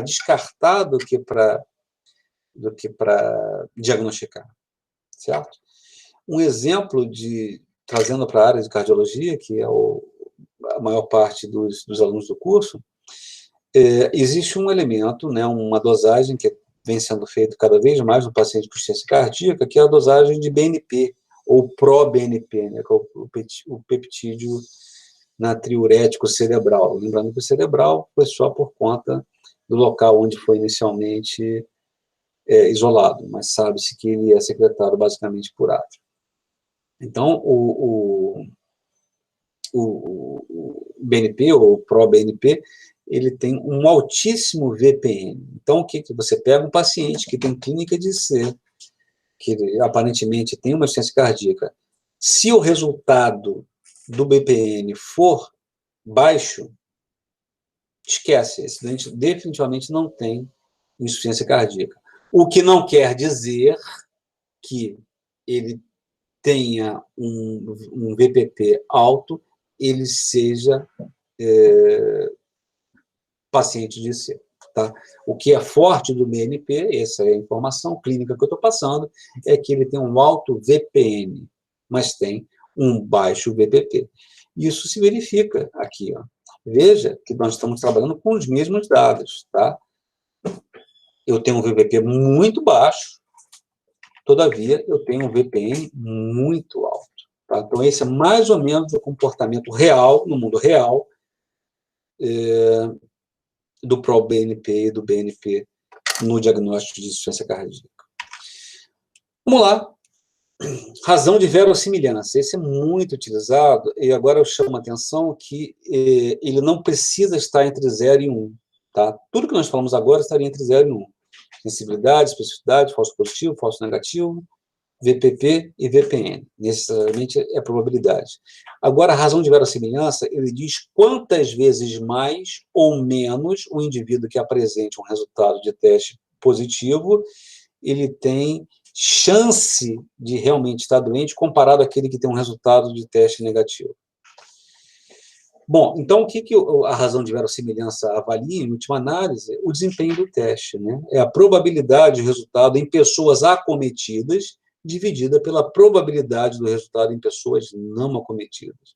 descartar do que para diagnosticar, certo? Um exemplo trazendo para a área de cardiologia, que é a maior parte dos alunos do curso, existe um elemento, né, uma dosagem que vem sendo feita cada vez mais no paciente com insuficiência cardíaca, que é a dosagem de BNP, ou pró-BNP, né, que é o peptídeo natriurético cerebral. Lembrando que o cerebral foi só por conta do local onde foi inicialmente isolado, mas sabe-se que ele é secretado basicamente por átrio. Então, o BNP, ou pró-BNP, ele tem um altíssimo VPN. Então, o que você pega? Um paciente que tem clínica de C, que aparentemente tem uma insuficiência cardíaca. Se o resultado do BPN for baixo, esquece, esse doente definitivamente não tem insuficiência cardíaca. O que não quer dizer que ele tenha um VPP alto, ele seja paciente de C. Tá? O que é forte do BNP, essa é a informação clínica que eu estou passando, é que ele tem um alto VPN, mas tem um baixo VPP. Isso se verifica aqui, ó. Veja que nós estamos trabalhando com os mesmos dados, tá? Eu tenho um VPP muito baixo, todavia, eu tenho um VPN muito alto, tá? Então, esse é mais ou menos o comportamento real, no mundo real, do ProBNP e do BNP no diagnóstico de insuficiência cardíaca. Vamos lá. Razão de verossimilhança. Esse é muito utilizado, e agora eu chamo a atenção que ele não precisa estar entre 0 e 1. Tá? Tudo que nós falamos agora estaria entre 0 e 1. Sensibilidade, especificidade, falso positivo, falso negativo, VPP e VPN. Necessariamente é probabilidade. Agora, a razão de verossimilhança, ele diz quantas vezes mais ou menos o indivíduo que apresente um resultado de teste positivo, ele tem chance de realmente estar doente comparado àquele que tem um resultado de teste negativo. Bom, então, o que a razão de verossimilhança avalia, em última análise? O desempenho do teste, né? É a probabilidade do resultado em pessoas acometidas dividida pela probabilidade do resultado em pessoas não acometidas.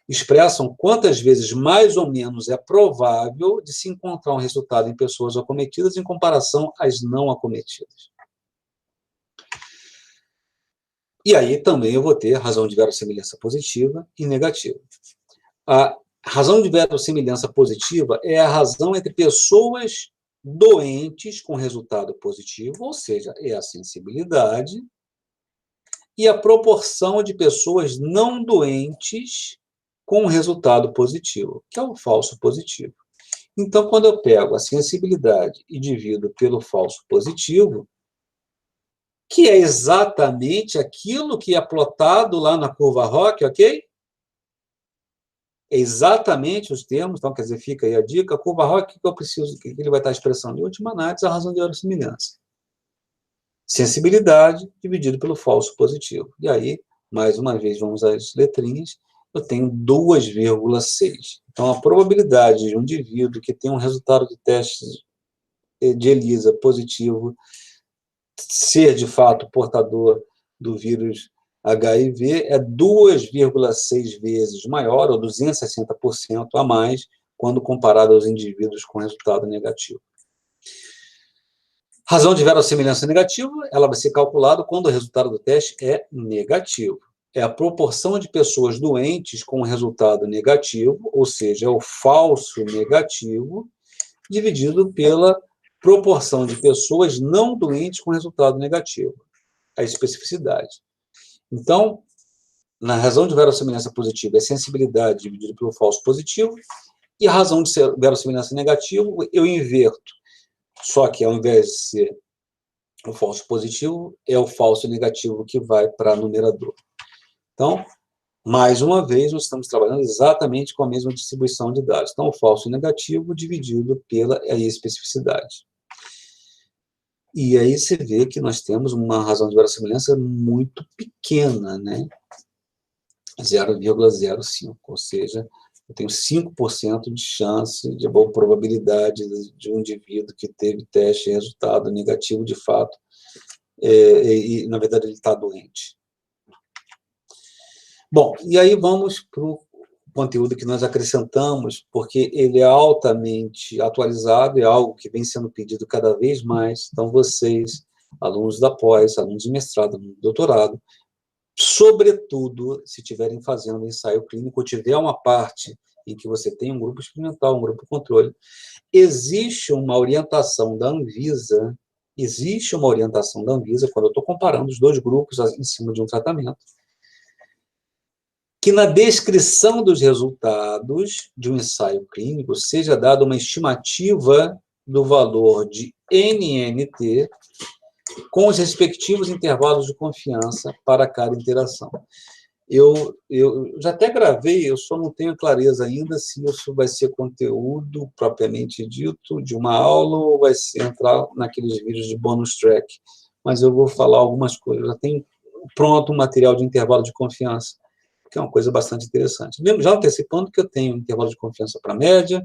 Expressam quantas vezes mais ou menos é provável de se encontrar um resultado em pessoas acometidas em comparação às não acometidas. E aí também eu vou ter razão de verossimilhança positiva e negativa. A razão de verossimilhança positiva é a razão entre pessoas doentes com resultado positivo, ou seja, é a sensibilidade, e a proporção de pessoas não doentes com resultado positivo, que é o falso positivo. Então, quando eu pego a sensibilidade e divido pelo falso positivo, que é exatamente aquilo que é plotado lá na curva ROC, ok? É exatamente os termos, então, quer dizer, fica aí a dica, a curva ROC, que eu preciso, que ele vai estar expressando em última análise, a razão de verossimilhança. Sensibilidade dividido pelo falso positivo. E aí, mais uma vez, vamos às letrinhas, eu tenho 2,6. Então, a probabilidade de um indivíduo que tem um resultado de teste de ELISA positivo ser, de fato, portador do vírus HIV é 2,6 vezes maior, ou 260% a mais, quando comparado aos indivíduos com resultado negativo. Razão de verossimilhança negativa, ela vai ser calculada quando o resultado do teste é negativo. É a proporção de pessoas doentes com resultado negativo, ou seja, é o falso negativo, dividido pela proporção de pessoas não doentes com resultado negativo, a especificidade. Então, na razão de verossimilhança positiva, é sensibilidade dividida pelo falso positivo, e a razão de verossimilhança negativo, eu inverto. Só que, ao invés de ser o falso positivo, é o falso negativo que vai para numerador. Então, mais uma vez, nós estamos trabalhando exatamente com a mesma distribuição de dados. Então, o falso negativo dividido pela especificidade. E aí você vê que nós temos uma razão de verossimilhança muito pequena, né? 0,05, ou seja, eu tenho 5% de chance, de boa probabilidade de um indivíduo que teve teste e resultado negativo de fato, e na verdade ele está doente. Bom, e aí vamos para o conteúdo que nós acrescentamos, porque ele é altamente atualizado, é algo que vem sendo pedido cada vez mais. Então, vocês, alunos da pós, alunos de mestrado, alunos de doutorado, sobretudo, se estiverem fazendo ensaio clínico, ou tiver uma parte em que você tem um grupo experimental, um grupo controle, existe uma orientação da Anvisa, quando eu estou comparando os dois grupos em cima de um tratamento, que na descrição dos resultados de um ensaio clínico seja dada uma estimativa do valor de NNT com os respectivos intervalos de confiança para cada interação. Eu já até gravei, eu só não tenho clareza ainda se isso vai ser conteúdo propriamente dito de uma aula ou vai entrar naqueles vídeos de bonus track, mas eu vou falar algumas coisas. Já tem pronto um material de intervalo de confiança, que é uma coisa bastante interessante. Já antecipando que eu tenho intervalo de confiança para média,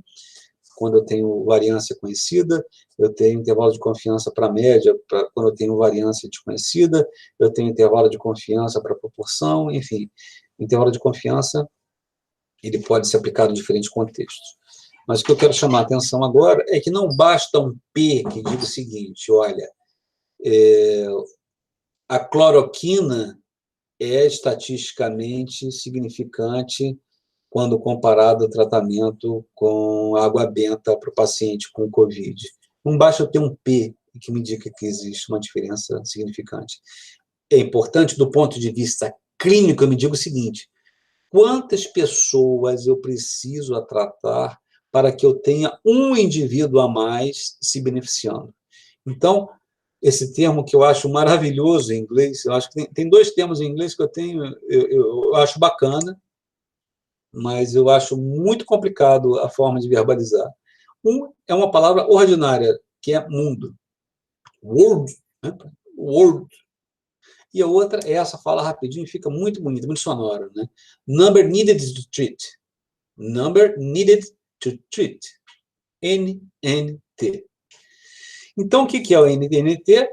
quando eu tenho variância conhecida, eu tenho intervalo de confiança para média, quando eu tenho variância desconhecida, eu tenho intervalo de confiança para proporção, enfim, intervalo de confiança ele pode ser aplicado em diferentes contextos. Mas o que eu quero chamar a atenção agora é que não basta um P que diga o seguinte, olha, a cloroquina é estatisticamente significante quando comparado ao tratamento com água benta para o paciente com Covid. Não basta eu ter um P que me indica que existe uma diferença significante. É importante, do ponto de vista clínico, eu me digo o seguinte, quantas pessoas eu preciso tratar para que eu tenha um indivíduo a mais se beneficiando? Então, esse termo que eu acho maravilhoso em inglês, eu acho que tem dois termos em inglês que eu acho bacana, mas eu acho muito complicado a forma de verbalizar. Um é uma palavra ordinária, que é mundo. World, né? World. E a outra é essa, fala rapidinho e fica muito bonita, muito sonora, né? Number needed to treat. Number needed to treat. NNT. Então, o que é o NNT?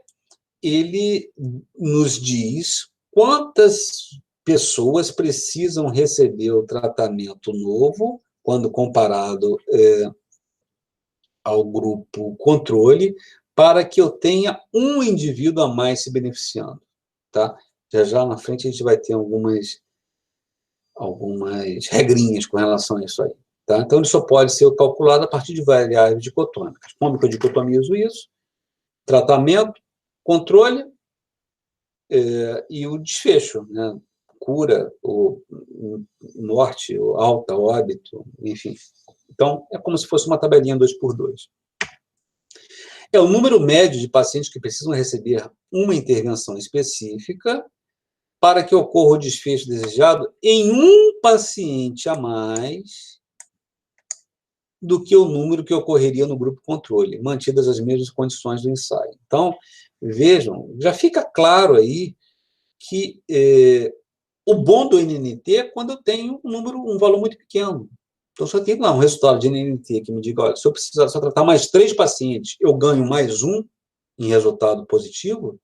Ele nos diz quantas pessoas precisam receber o tratamento novo, quando comparado ao grupo controle, para que eu tenha um indivíduo a mais se beneficiando. Tá? Já na frente a gente vai ter algumas regrinhas com relação a isso aí. Tá? Então, ele só pode ser calculado a partir de variáveis dicotômicas. Como que eu dicotomizo isso? Tratamento, controle e o desfecho, né? Cura, ou morte, ou alta, óbito, enfim. Então, é como se fosse uma tabelinha 2x2. É o número médio de pacientes que precisam receber uma intervenção específica para que ocorra o desfecho desejado em um paciente a mais do que o número que ocorreria no grupo controle, mantidas as mesmas condições do ensaio. Então, vejam, já fica claro aí que o bom do NNT é quando eu tenho um valor muito pequeno. Então, se eu tenho lá um resultado de NNT que me diga, olha, se eu precisar só tratar mais 3 pacientes, eu ganho mais um em resultado positivo,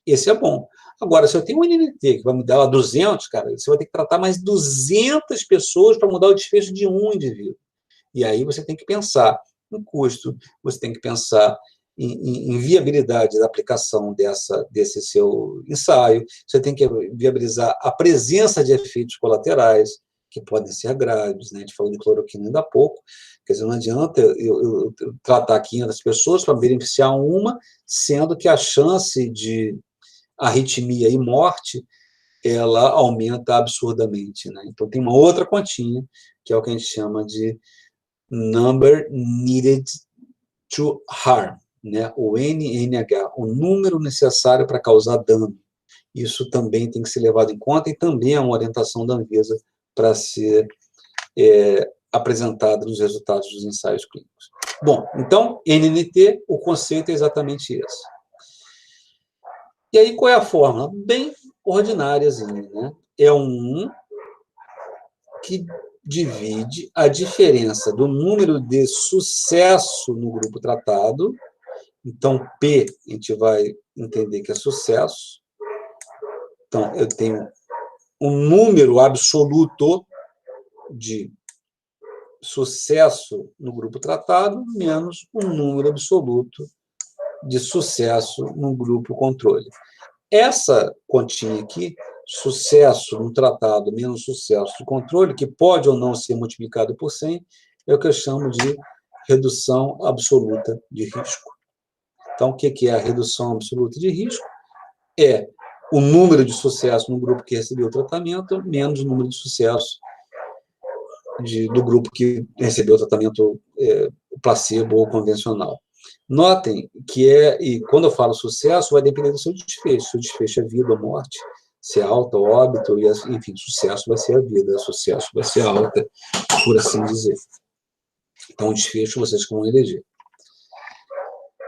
esse é bom. Agora, se eu tenho um NNT que vai me dar 200, cara, você vai ter que tratar mais 200 pessoas para mudar o desfecho de um indivíduo. E aí você tem que pensar em custo, você tem que pensar em viabilidade da aplicação desse seu ensaio, você tem que viabilizar a presença de efeitos colaterais, que podem ser graves, né? A gente falou de cloroquina ainda há pouco, quer dizer, não adianta eu tratar 500 pessoas para beneficiar uma, sendo que a chance de arritmia e morte, ela aumenta absurdamente, né? Então, tem uma outra continha, que é o que a gente chama de number needed to harm, né? O NNH, o número necessário para causar dano. Isso também tem que ser levado em conta e também é uma orientação da Anvisa para ser apresentada nos resultados dos ensaios clínicos. Bom, então, NNT, o conceito é exatamente esse. E aí, qual é a fórmula? Bem ordináriazinha, né? É um que divide a diferença do número de sucesso no grupo tratado. Então, P, a gente vai entender que é sucesso. Então, eu tenho um número absoluto de sucesso no grupo tratado menos um número absoluto de sucesso no grupo controle. Essa continha aqui, sucesso no tratado menos sucesso do controle, que pode ou não ser multiplicado por 100, é o que eu chamo de redução absoluta de risco. Então, o que é a redução absoluta de risco? É o número de sucesso no grupo que recebeu o tratamento menos o número de sucesso do grupo que recebeu o tratamento placebo ou convencional. Notem que e quando eu falo sucesso, vai depender do seu desfecho. Se o desfecho é vida ou morte, se é alta ou óbito, e, enfim, sucesso vai ser a vida, sucesso vai ser alta, por assim dizer. Então, o desfecho vocês vão eleger.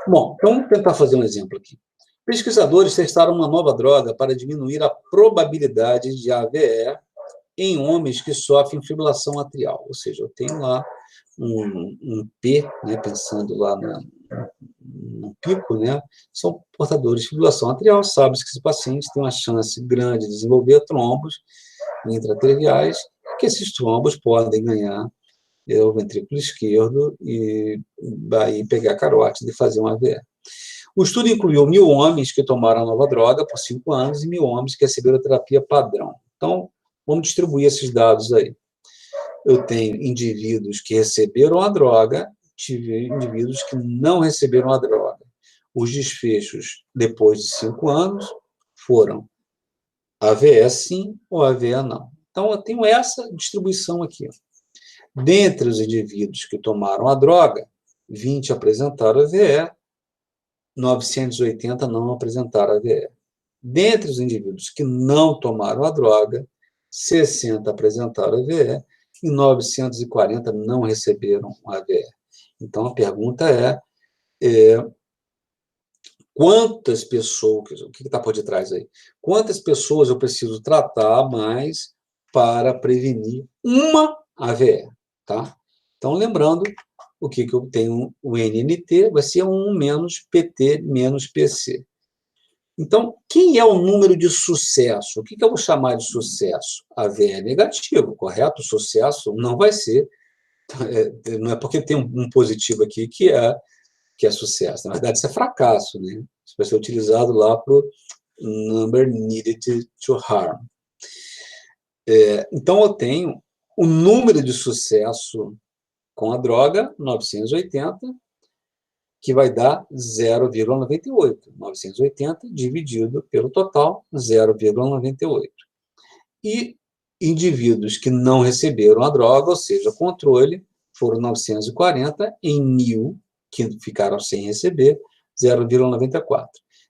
Bom, então vamos tentar fazer um exemplo aqui. Pesquisadores testaram uma nova droga para diminuir a probabilidade de AVE em homens que sofrem fibrilação atrial. Ou seja, eu tenho lá um P, né, pensando lá no pico, né, são portadores de fibrilação atrial, sabe-se que esses pacientes têm uma chance grande de desenvolver trombos intraarteriais que esses trombos podem ganhar o ventrículo esquerdo e aí pegar a carótida e fazer um AVE. O estudo incluiu 1.000 homens que tomaram a nova droga por 5 anos e 1.000 homens que receberam a terapia padrão. Então, vamos distribuir esses dados aí. Eu tenho indivíduos que receberam a droga, tive indivíduos que não receberam a droga. Os desfechos, depois de 5 anos, foram AVE sim ou AVE não. Então, eu tenho essa distribuição aqui. Dentre os indivíduos que tomaram a droga, 20 apresentaram AVE, 980 não apresentaram AVE. Dentre os indivíduos que não tomaram a droga, 60 apresentaram AVE e 940 não receberam AVE. Então, a pergunta quantas pessoas, o que está por detrás aí? Quantas pessoas eu preciso tratar mais para prevenir uma AVE, tá? Então, lembrando, o que eu tenho, o NNT vai ser 1 menos PT menos PC. Então, quem é o número de sucesso? O que eu vou chamar de sucesso? AVE é negativo, correto? O sucesso não vai ser, não é porque tem um positivo aqui que é sucesso. Na verdade, isso é fracasso, né? Isso vai ser utilizado lá para o number needed to harm. Então, eu tenho o número de sucesso com a droga, 980, que vai dar 0,98. 980 dividido pelo total, 0,98. E indivíduos que não receberam a droga, ou seja, controle, foram 940, em 1.000 que ficaram sem receber, 0,94.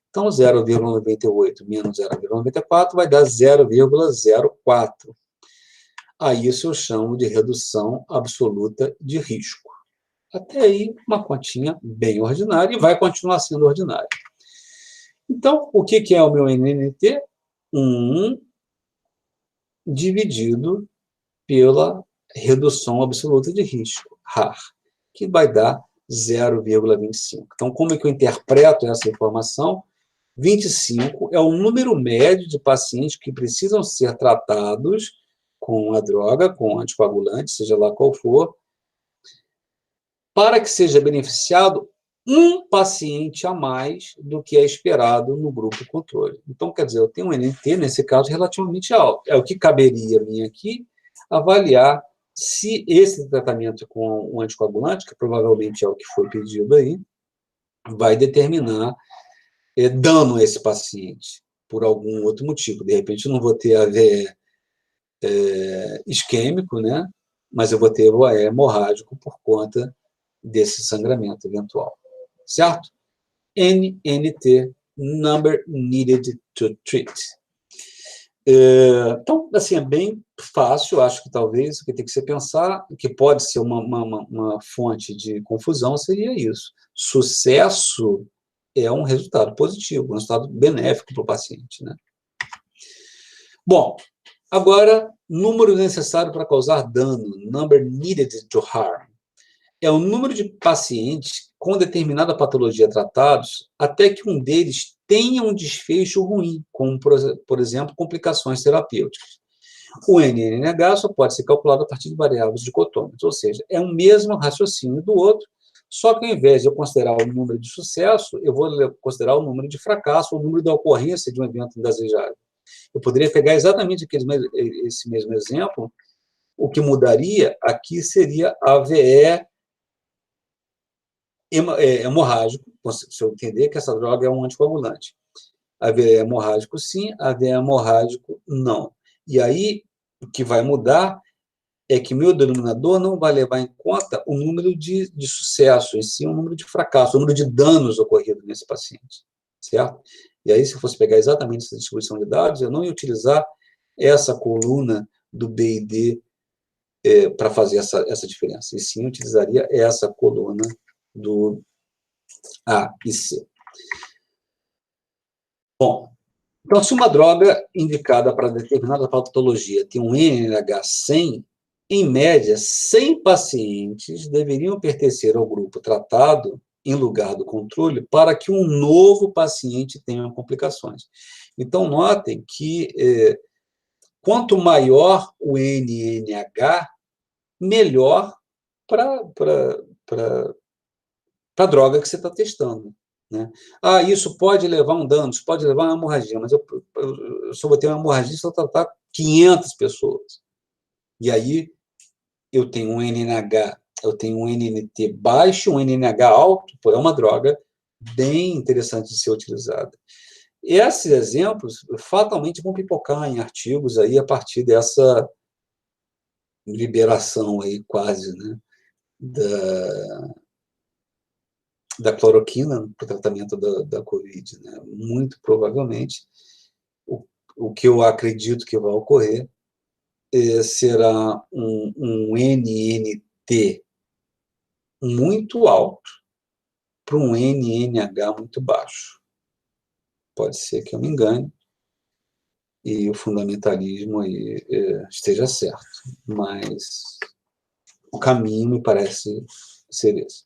Então, 0,98 menos 0,94 vai dar 0,04. A isso eu chamo de redução absoluta de risco. Até aí, uma continha bem ordinária e vai continuar sendo ordinária. Então, o que é o meu NNT? 1 dividido pela redução absoluta de risco, RAR, que vai dar 0,25. Então, como é que eu interpreto essa informação? 25 é o número médio de pacientes que precisam ser tratados com a droga, com anticoagulante, seja lá qual for, para que seja beneficiado um paciente a mais do que é esperado no grupo controle. Então, quer dizer, eu tenho um NNT, nesse caso, relativamente alto. É o que caberia a mim aqui avaliar se esse tratamento com um anticoagulante, que provavelmente é o que foi pedido aí, vai determinar dano a esse paciente, por algum outro motivo. De repente, eu não vou ter AVE isquêmico, né? Mas eu vou ter o AE hemorrágico por conta desse sangramento eventual. Certo? NNT, Number Needed to Treat. Então, assim, é bem fácil, acho que talvez o que tem que ser pensar, que pode ser uma fonte de confusão, seria isso. Sucesso é um resultado positivo, um resultado benéfico para o paciente, né? Bom, agora, número necessário para causar dano, number needed to harm, é o número de pacientes com determinada patologia tratados até que um deles tenha um desfecho ruim, como, por exemplo, complicações terapêuticas. O NNH só pode ser calculado a partir de variáveis dicotômicas, ou seja, é o mesmo raciocínio do outro, só que ao invés de eu considerar o número de sucesso, eu vou considerar o número de fracasso, o número da ocorrência de um evento indesejável. Eu poderia pegar exatamente esse mesmo exemplo, o que mudaria aqui seria a AVE hemorrágico, se eu entender que essa droga é um anticoagulante. AVE hemorrágico sim, AVE hemorrágico não. E aí, o que vai mudar é que meu denominador não vai levar em conta o número de sucesso, em si, o número de fracasso, o número de danos ocorridos nesse paciente, certo? E aí, se eu fosse pegar exatamente essa distribuição de dados, eu não ia utilizar essa coluna do B e D para fazer essa diferença, e sim eu utilizaria essa coluna do A e C. Bom, então, se uma droga indicada para determinada patologia tem um NNH 100, em média, 100 pacientes deveriam pertencer ao grupo tratado em lugar do controle para que um novo paciente tenha complicações. Então, notem que quanto maior o NNH, melhor para a droga que você está testando, né? Ah, isso pode levar a um dano, isso pode levar a uma hemorragia, mas eu só vou ter uma hemorragia se eu tratar 500 pessoas. E aí eu tenho um NNH, eu tenho um NNT baixo, um NNH alto, é uma droga bem interessante de ser utilizada. E esses exemplos fatalmente vão pipocar em artigos aí a partir dessa liberação aí quase, né, da cloroquina para o tratamento da Covid, né? Muito provavelmente o que eu acredito que vai ocorrer será um NNT muito alto para um NNH muito baixo. Pode ser que eu me engane e o fundamentalismo aí esteja certo, mas o caminho me parece ser esse.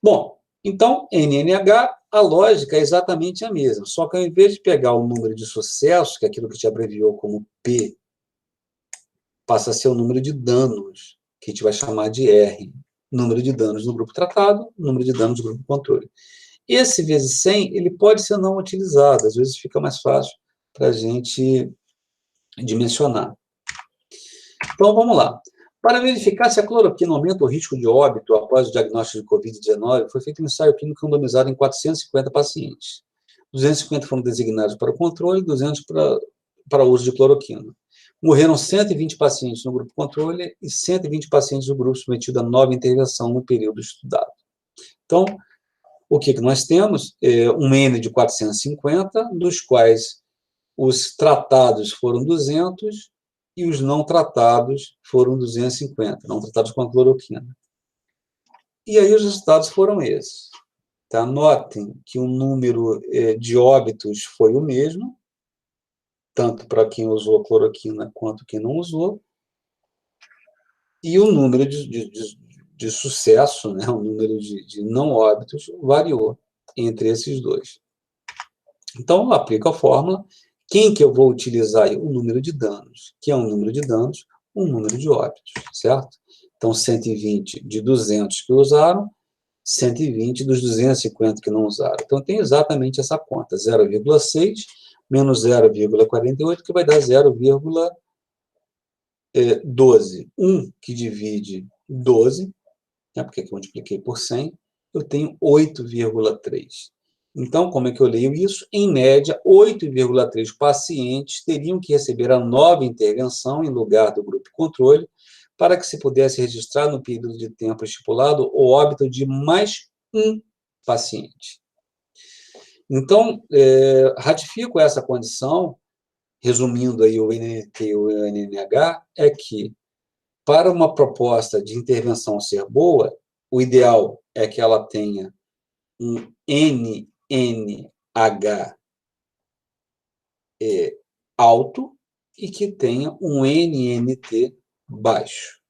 Bom, então, NNH, a lógica é exatamente a mesma, só que ao invés de pegar o número de sucesso, que é aquilo que te abreviou como P, passa a ser o número de danos, que a gente vai chamar de R. Número de danos no grupo tratado, número de danos no grupo controle. Esse vezes 100, ele pode ser não utilizado, às vezes fica mais fácil para a gente dimensionar. Então, vamos lá. Para verificar se a cloroquina aumenta o risco de óbito após o diagnóstico de Covid-19, foi feito um ensaio clínico randomizado em 450 pacientes. 250 foram designados para o controle e 200 para o uso de cloroquina. Morreram 120 pacientes no grupo controle e 120 pacientes do grupo submetido a nova intervenção no período estudado. Então, o que nós temos? Um N de 450, dos quais os tratados foram 200 e os não tratados foram 250, não tratados com a cloroquina. E aí os resultados foram esses. Tá? Notem que o número de óbitos foi o mesmo, tanto para quem usou a cloroquina quanto quem não usou, e o número de sucesso, né, o número de não óbitos, variou entre esses dois. Então, eu aplico a fórmula. Quem que eu vou utilizar aí? O número de danos. Que é um número de danos, um número de óbitos, certo? Então, 120 de 200 que usaram, 120 dos 250 que não usaram. Então, tem exatamente essa conta, 0,6 menos 0,48, que vai dar 0,12. 1 que divide 12, né, porque aqui eu multipliquei por 100, eu tenho 8,3. Então, como é que eu leio isso? Em média, 8,3 pacientes teriam que receber a nova intervenção em lugar do grupo controle para que se pudesse registrar no período de tempo estipulado o óbito de mais um paciente. Então, ratifico essa condição, resumindo aí o NNT e o NNH, é que para uma proposta de intervenção ser boa, o ideal é que ela tenha um NNH alto e que tenha um NNT baixo.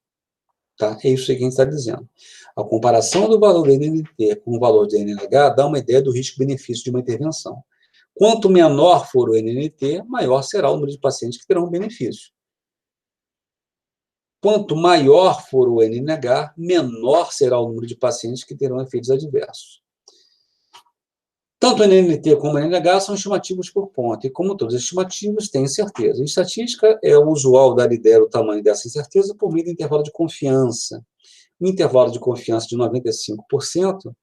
Tá? É isso que a gente está dizendo. A comparação do valor do NNT com o valor do NNH dá uma ideia do risco-benefício de uma intervenção. Quanto menor for o NNT, maior será o número de pacientes que terão benefício. Quanto maior for o NNH, menor será o número de pacientes que terão efeitos adversos. Tanto o NNT como o NNH são estimativos por ponto, e como todos os estimativos, têm incerteza. Em estatística, é usual dar ideia do tamanho dessa incerteza por meio do intervalo de confiança. O intervalo de confiança de 95%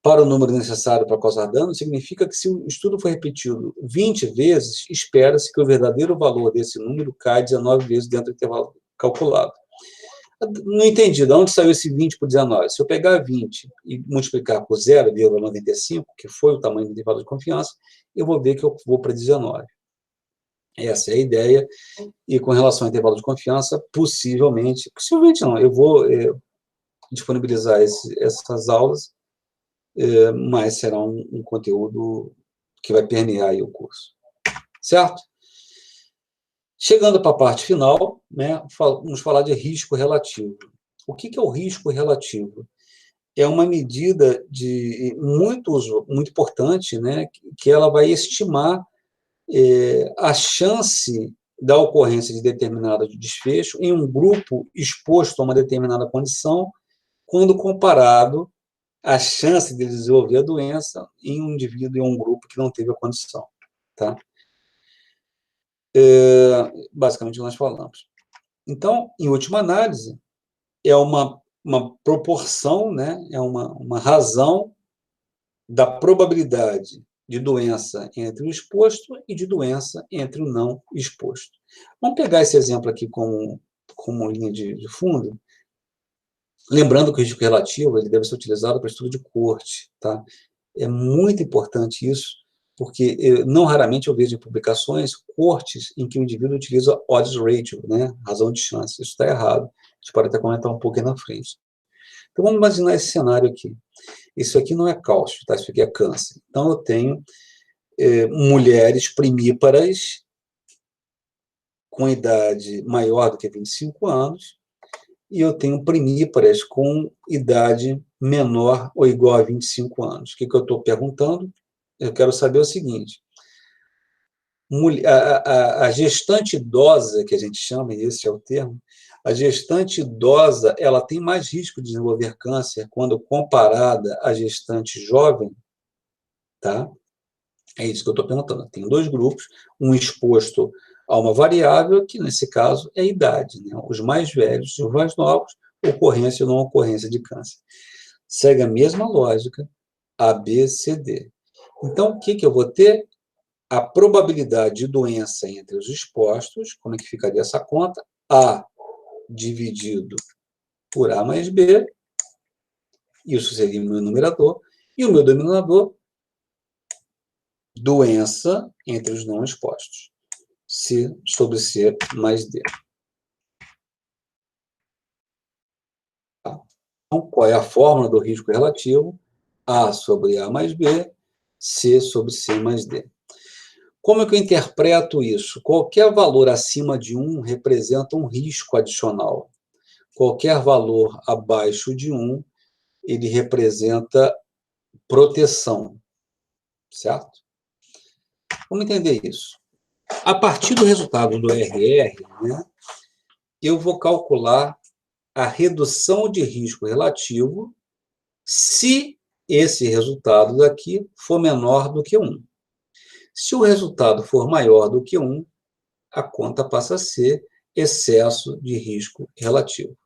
para o número necessário para causar dano significa que se o estudo for repetido 20 vezes, espera-se que o verdadeiro valor desse número caia 19 vezes dentro do intervalo calculado. Não entendi, de onde saiu esse 20 por 19? Se eu pegar 20 e multiplicar por 0,95, que foi o tamanho do intervalo de confiança, eu vou ver que eu vou para 19. Essa é a ideia, e com relação ao intervalo de confiança, possivelmente não, eu vou disponibilizar essas aulas, mas será um conteúdo que vai permear aí o curso. Certo? Chegando para a parte final, né, vamos falar de risco relativo. O que é o risco relativo? É uma medida muito importante, né, que ela vai estimar a chance da ocorrência de determinado desfecho em um grupo exposto a uma determinada condição, quando comparado à chance de desenvolver a doença em um indivíduo, em um grupo que não teve a condição. Tá? Basicamente, nós falamos. Então, em última análise, é uma proporção, né? É uma razão da probabilidade de doença entre o exposto e de doença entre o não exposto. Vamos pegar esse exemplo aqui como linha de fundo, lembrando que o risco relativo ele deve ser utilizado para estudo de corte, tá? É muito importante isso, porque não raramente eu vejo em publicações cortes em que o indivíduo utiliza odds ratio, né? Razão de chance. Isso está errado. A gente pode até comentar um pouco aí na frente. Então, vamos imaginar esse cenário aqui. Isso aqui não é cálcio, tá? Isso aqui é câncer. Então, eu tenho mulheres primíparas com idade maior do que 25 anos e eu tenho primíparas com idade menor ou igual a 25 anos. O que eu estou perguntando? Eu quero saber o seguinte: a gestante idosa, que a gente chama, e esse é o termo, a gestante idosa, ela tem mais risco de desenvolver câncer quando comparada à gestante jovem, tá? É isso que eu estou perguntando. Tem dois grupos, um exposto a uma variável, que nesse caso é a idade, né? Os mais velhos e os mais novos, ocorrência ou não ocorrência de câncer. Segue a mesma lógica, A, B, C, D. Então, o que eu vou ter? A probabilidade de doença entre os expostos, como é que ficaria essa conta? A dividido por A mais B, isso seria o meu numerador, e o meu denominador, doença entre os não expostos. C sobre C mais D. Tá? Então, qual é a fórmula do risco relativo? A sobre A mais B, C sobre C mais D. Como é que eu interpreto isso? Qualquer valor acima de 1 representa um risco adicional. Qualquer valor abaixo de 1, ele representa proteção. Certo? Vamos entender isso. A partir do resultado do RR, né, eu vou calcular a redução de risco relativo se esse resultado daqui for menor do que 1. Se o resultado for maior do que 1, a conta passa a ser excesso de risco relativo.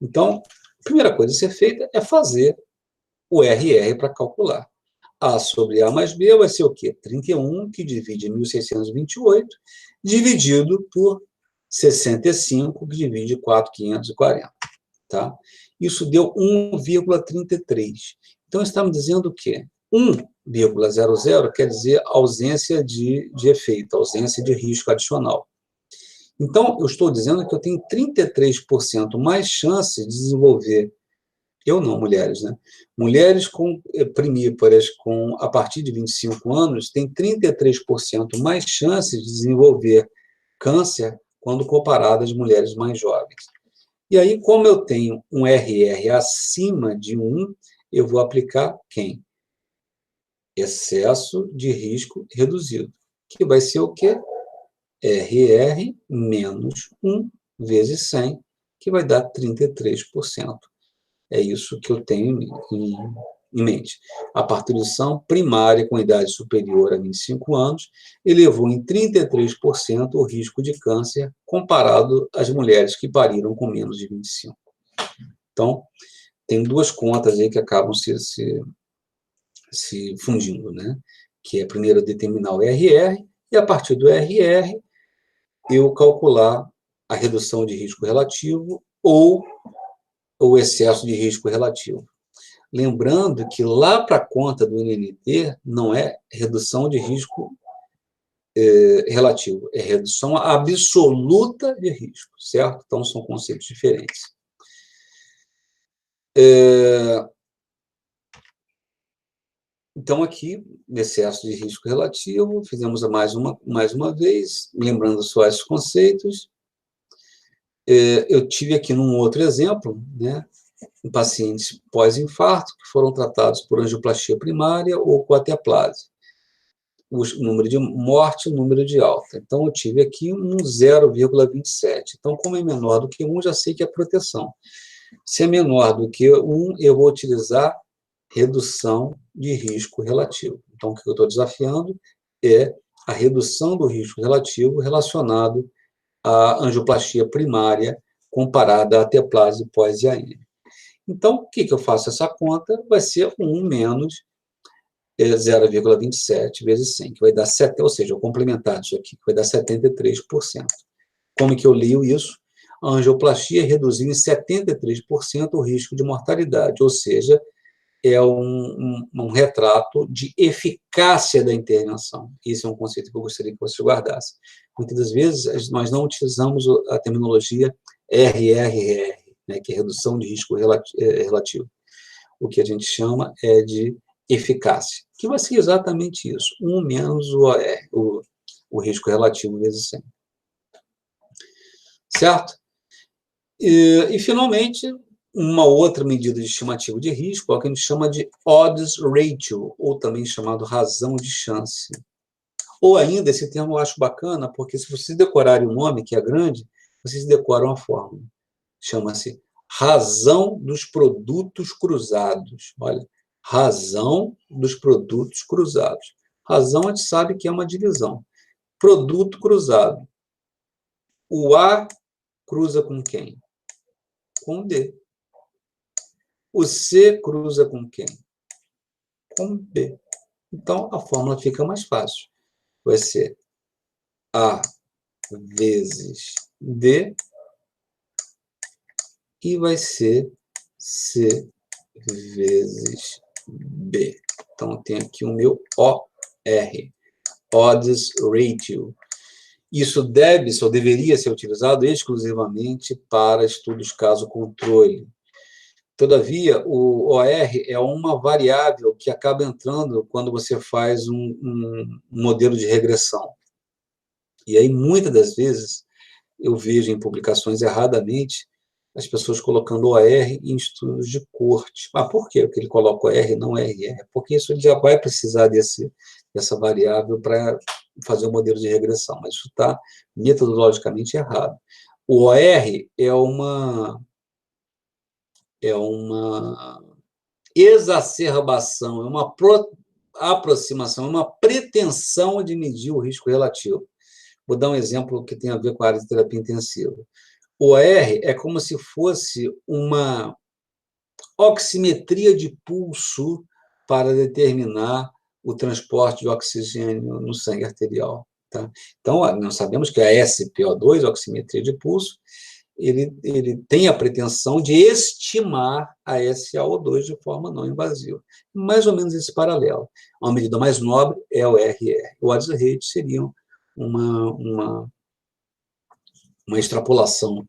Então, a primeira coisa a ser feita é fazer o RR para calcular. A sobre A mais B vai ser o quê? 31, que divide 1.628, dividido por 65, que divide 4.540. Tá? Isso deu 1,33. Então, está me dizendo o quê? 1,00 quer dizer ausência de efeito, ausência de risco adicional. Então, eu estou dizendo que eu tenho 33% mais chance de desenvolver, eu não, mulheres, né? Mulheres primíparas a partir de 25 anos têm 33% mais chances de desenvolver câncer quando comparadas às mulheres mais jovens. E aí, como eu tenho um RR acima de 1, eu vou aplicar quem? Excesso de risco reduzido, que vai ser o quê? RR menos 1 vezes 100, que vai dar 33%. É isso que eu tenho em mente. A parturição primária com idade superior a 25 anos elevou em 33% o risco de câncer comparado às mulheres que pariram com menos de 25. Então, tem duas contas aí que acabam se fundindo, né? Que é primeiro determinar o RR e, a partir do RR, eu calcular a redução de risco relativo ou o excesso de risco relativo. Lembrando que lá para a conta do NNT não é redução de risco relativo, é redução absoluta de risco, certo? Então, são conceitos diferentes. Então, aqui, excesso de risco relativo, fizemos mais uma vez, lembrando só esses conceitos. Eu tive aqui num outro exemplo, né, em pacientes pós-infarto, que foram tratados por angioplastia primária ou coateaplase. o número de morte e o número de alta. Então, eu tive aqui um 0,27. Então, como é menor do que 1, já sei que é proteção. Se é menor do que 1, eu vou utilizar redução de risco relativo. Então, o que eu estou desafiando é a redução do risco relativo relacionado à angioplastia primária comparada à teplase pós-IAM. Então, o que eu faço essa conta? Vai ser 1 menos 0,27 vezes 100, que vai dar 7, ou seja, eu complementar isso aqui, que vai dar 73%. Como que eu leio isso? A angioplastia reduziu em 73% o risco de mortalidade, ou seja, é um retrato de eficácia da intervenção. Esse é um conceito que eu gostaria que você guardasse. Muitas das vezes, nós não utilizamos a terminologia RRR, né, que é redução de risco relativo. O que a gente chama é de eficácia, que vai ser exatamente isso, 1 menos o risco relativo vezes 100. Certo? E, finalmente, uma outra medida de estimativa de risco é o que a gente chama de odds ratio, ou também chamado razão de chance. Ou ainda, esse termo eu acho bacana, porque se vocês decorarem o nome, que é grande, vocês decoram a fórmula. Chama-se razão dos produtos cruzados. Olha, razão dos produtos cruzados. Razão, a gente sabe que é uma divisão. Produto cruzado. O A cruza com quem? Com o D. O C cruza com quem? Com o B. Então, a fórmula fica mais fácil. Vai ser A vezes D e vai ser C vezes B. Então, eu tenho aqui o meu OR, Odds Ratio. Isso deve-se ou deveria ser utilizado exclusivamente para estudos caso-controle. Todavia, o OR é uma variável que acaba entrando quando você faz um modelo de regressão. E aí, muitas das vezes, eu vejo em publicações erradamente as pessoas colocando OR em estudos de corte. Mas por quê que ele coloca OR e não RR? Porque isso ele já vai precisar dessa variável para fazer um modelo de regressão, mas isso está metodologicamente errado. O OR é uma exacerbação, é uma aproximação, é uma pretensão de medir o risco relativo. Vou dar um exemplo que tem a ver com a área de terapia intensiva. O OR é como se fosse uma oximetria de pulso para determinar o transporte de oxigênio no sangue arterial. Tá? Então, nós sabemos que a SpO2, a oximetria de pulso, ele tem a pretensão de estimar a SaO2 de forma não invasiva. Mais ou menos esse paralelo. Uma medida mais nobre é o RR. O odds ratio seria uma extrapolação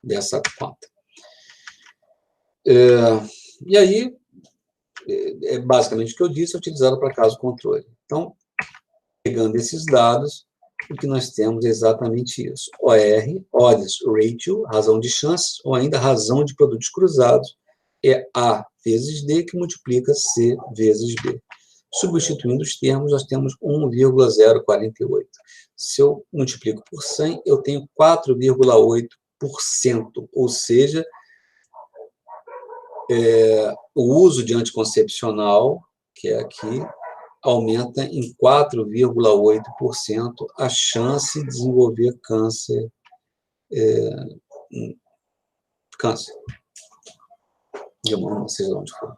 dessa conta. E aí, é basicamente o que eu disse, é utilizado para caso controle. Então, pegando esses dados, o que nós temos é exatamente isso. OR, Odds Ratio, razão de chances, ou ainda razão de produtos cruzados, é A vezes D, que multiplica C vezes B. Substituindo os termos, nós temos 1,048. Se eu multiplico por 100, eu tenho 4,8%, ou seja, o uso de anticoncepcional, que é aqui, aumenta em 4,8% a chance de desenvolver câncer. De mão, seja onde for.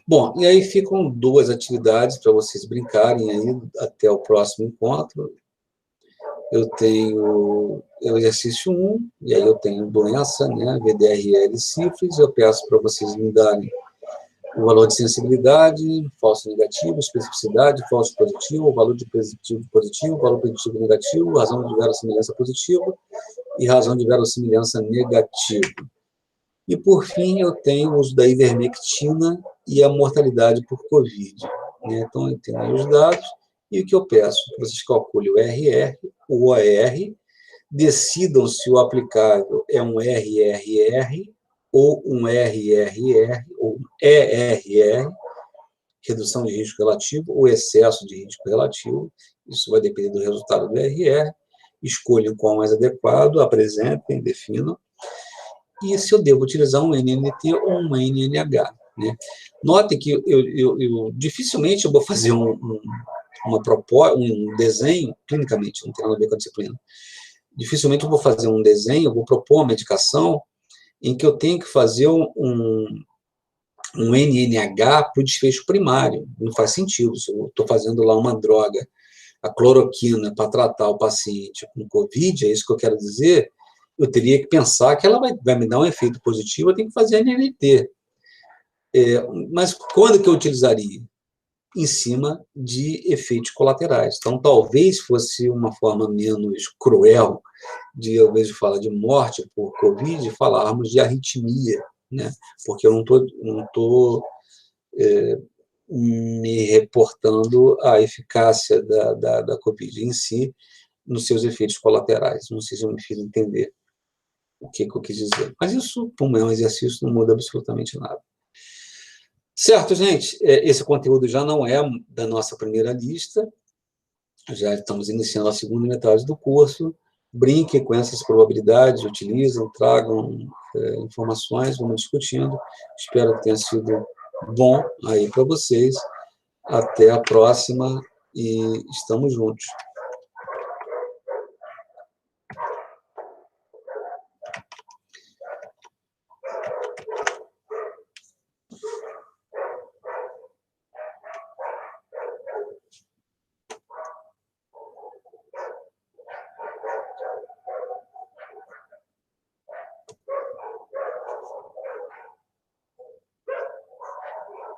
Bom, e aí ficam 2 atividades para vocês brincarem aí até o próximo encontro. Eu tenho o exercício 1, e aí eu tenho doença, né, VDRL e sífilis. Eu peço para vocês me darem o valor de sensibilidade, falso negativo, especificidade, falso positivo, valor de positivo, valor preditivo negativo, razão de verossimilhança positiva e razão de verossimilhança negativa. E, por fim, eu tenho o uso da ivermectina e a mortalidade por Covid. Né? Então, eu tenho aí os dados, e o que eu peço? Que vocês calculem o RR, o OR, decidam se o aplicável é um RRR, ou um RRR, ou ERR, redução de risco relativo ou excesso de risco relativo, isso vai depender do resultado do RR, escolham qual mais adequado, apresentem, definam, e se eu devo utilizar um NNT ou um NNH. Né? Notem que eu dificilmente eu vou fazer um desenho, clinicamente, não tem nada a ver com a disciplina, dificilmente eu vou fazer um desenho, eu vou propor uma medicação em que eu tenho que fazer um NNH para o desfecho primário. Não faz sentido. Se eu estou fazendo lá uma droga, a cloroquina, para tratar o paciente com Covid, é isso que eu quero dizer, eu teria que pensar que ela vai me dar um efeito positivo, eu tenho que fazer NNT. Mas quando que eu utilizaria? Em cima de efeitos colaterais. Então, talvez fosse uma forma menos cruel de, ao invés de falar de morte por Covid, falarmos de arritmia, né? Porque eu não tô me reportando a eficácia da Covid em si, nos seus efeitos colaterais. Não sei se eu me fiz entender o que eu quis dizer. Mas isso, como é um exercício, não muda absolutamente nada. Certo, gente? Esse conteúdo já não é da nossa primeira lista, já estamos iniciando a segunda metade do curso. Brinquem com essas probabilidades, utilizem, tragam informações, vamos discutindo. Espero que tenha sido bom aí para vocês. Até a próxima e estamos juntos.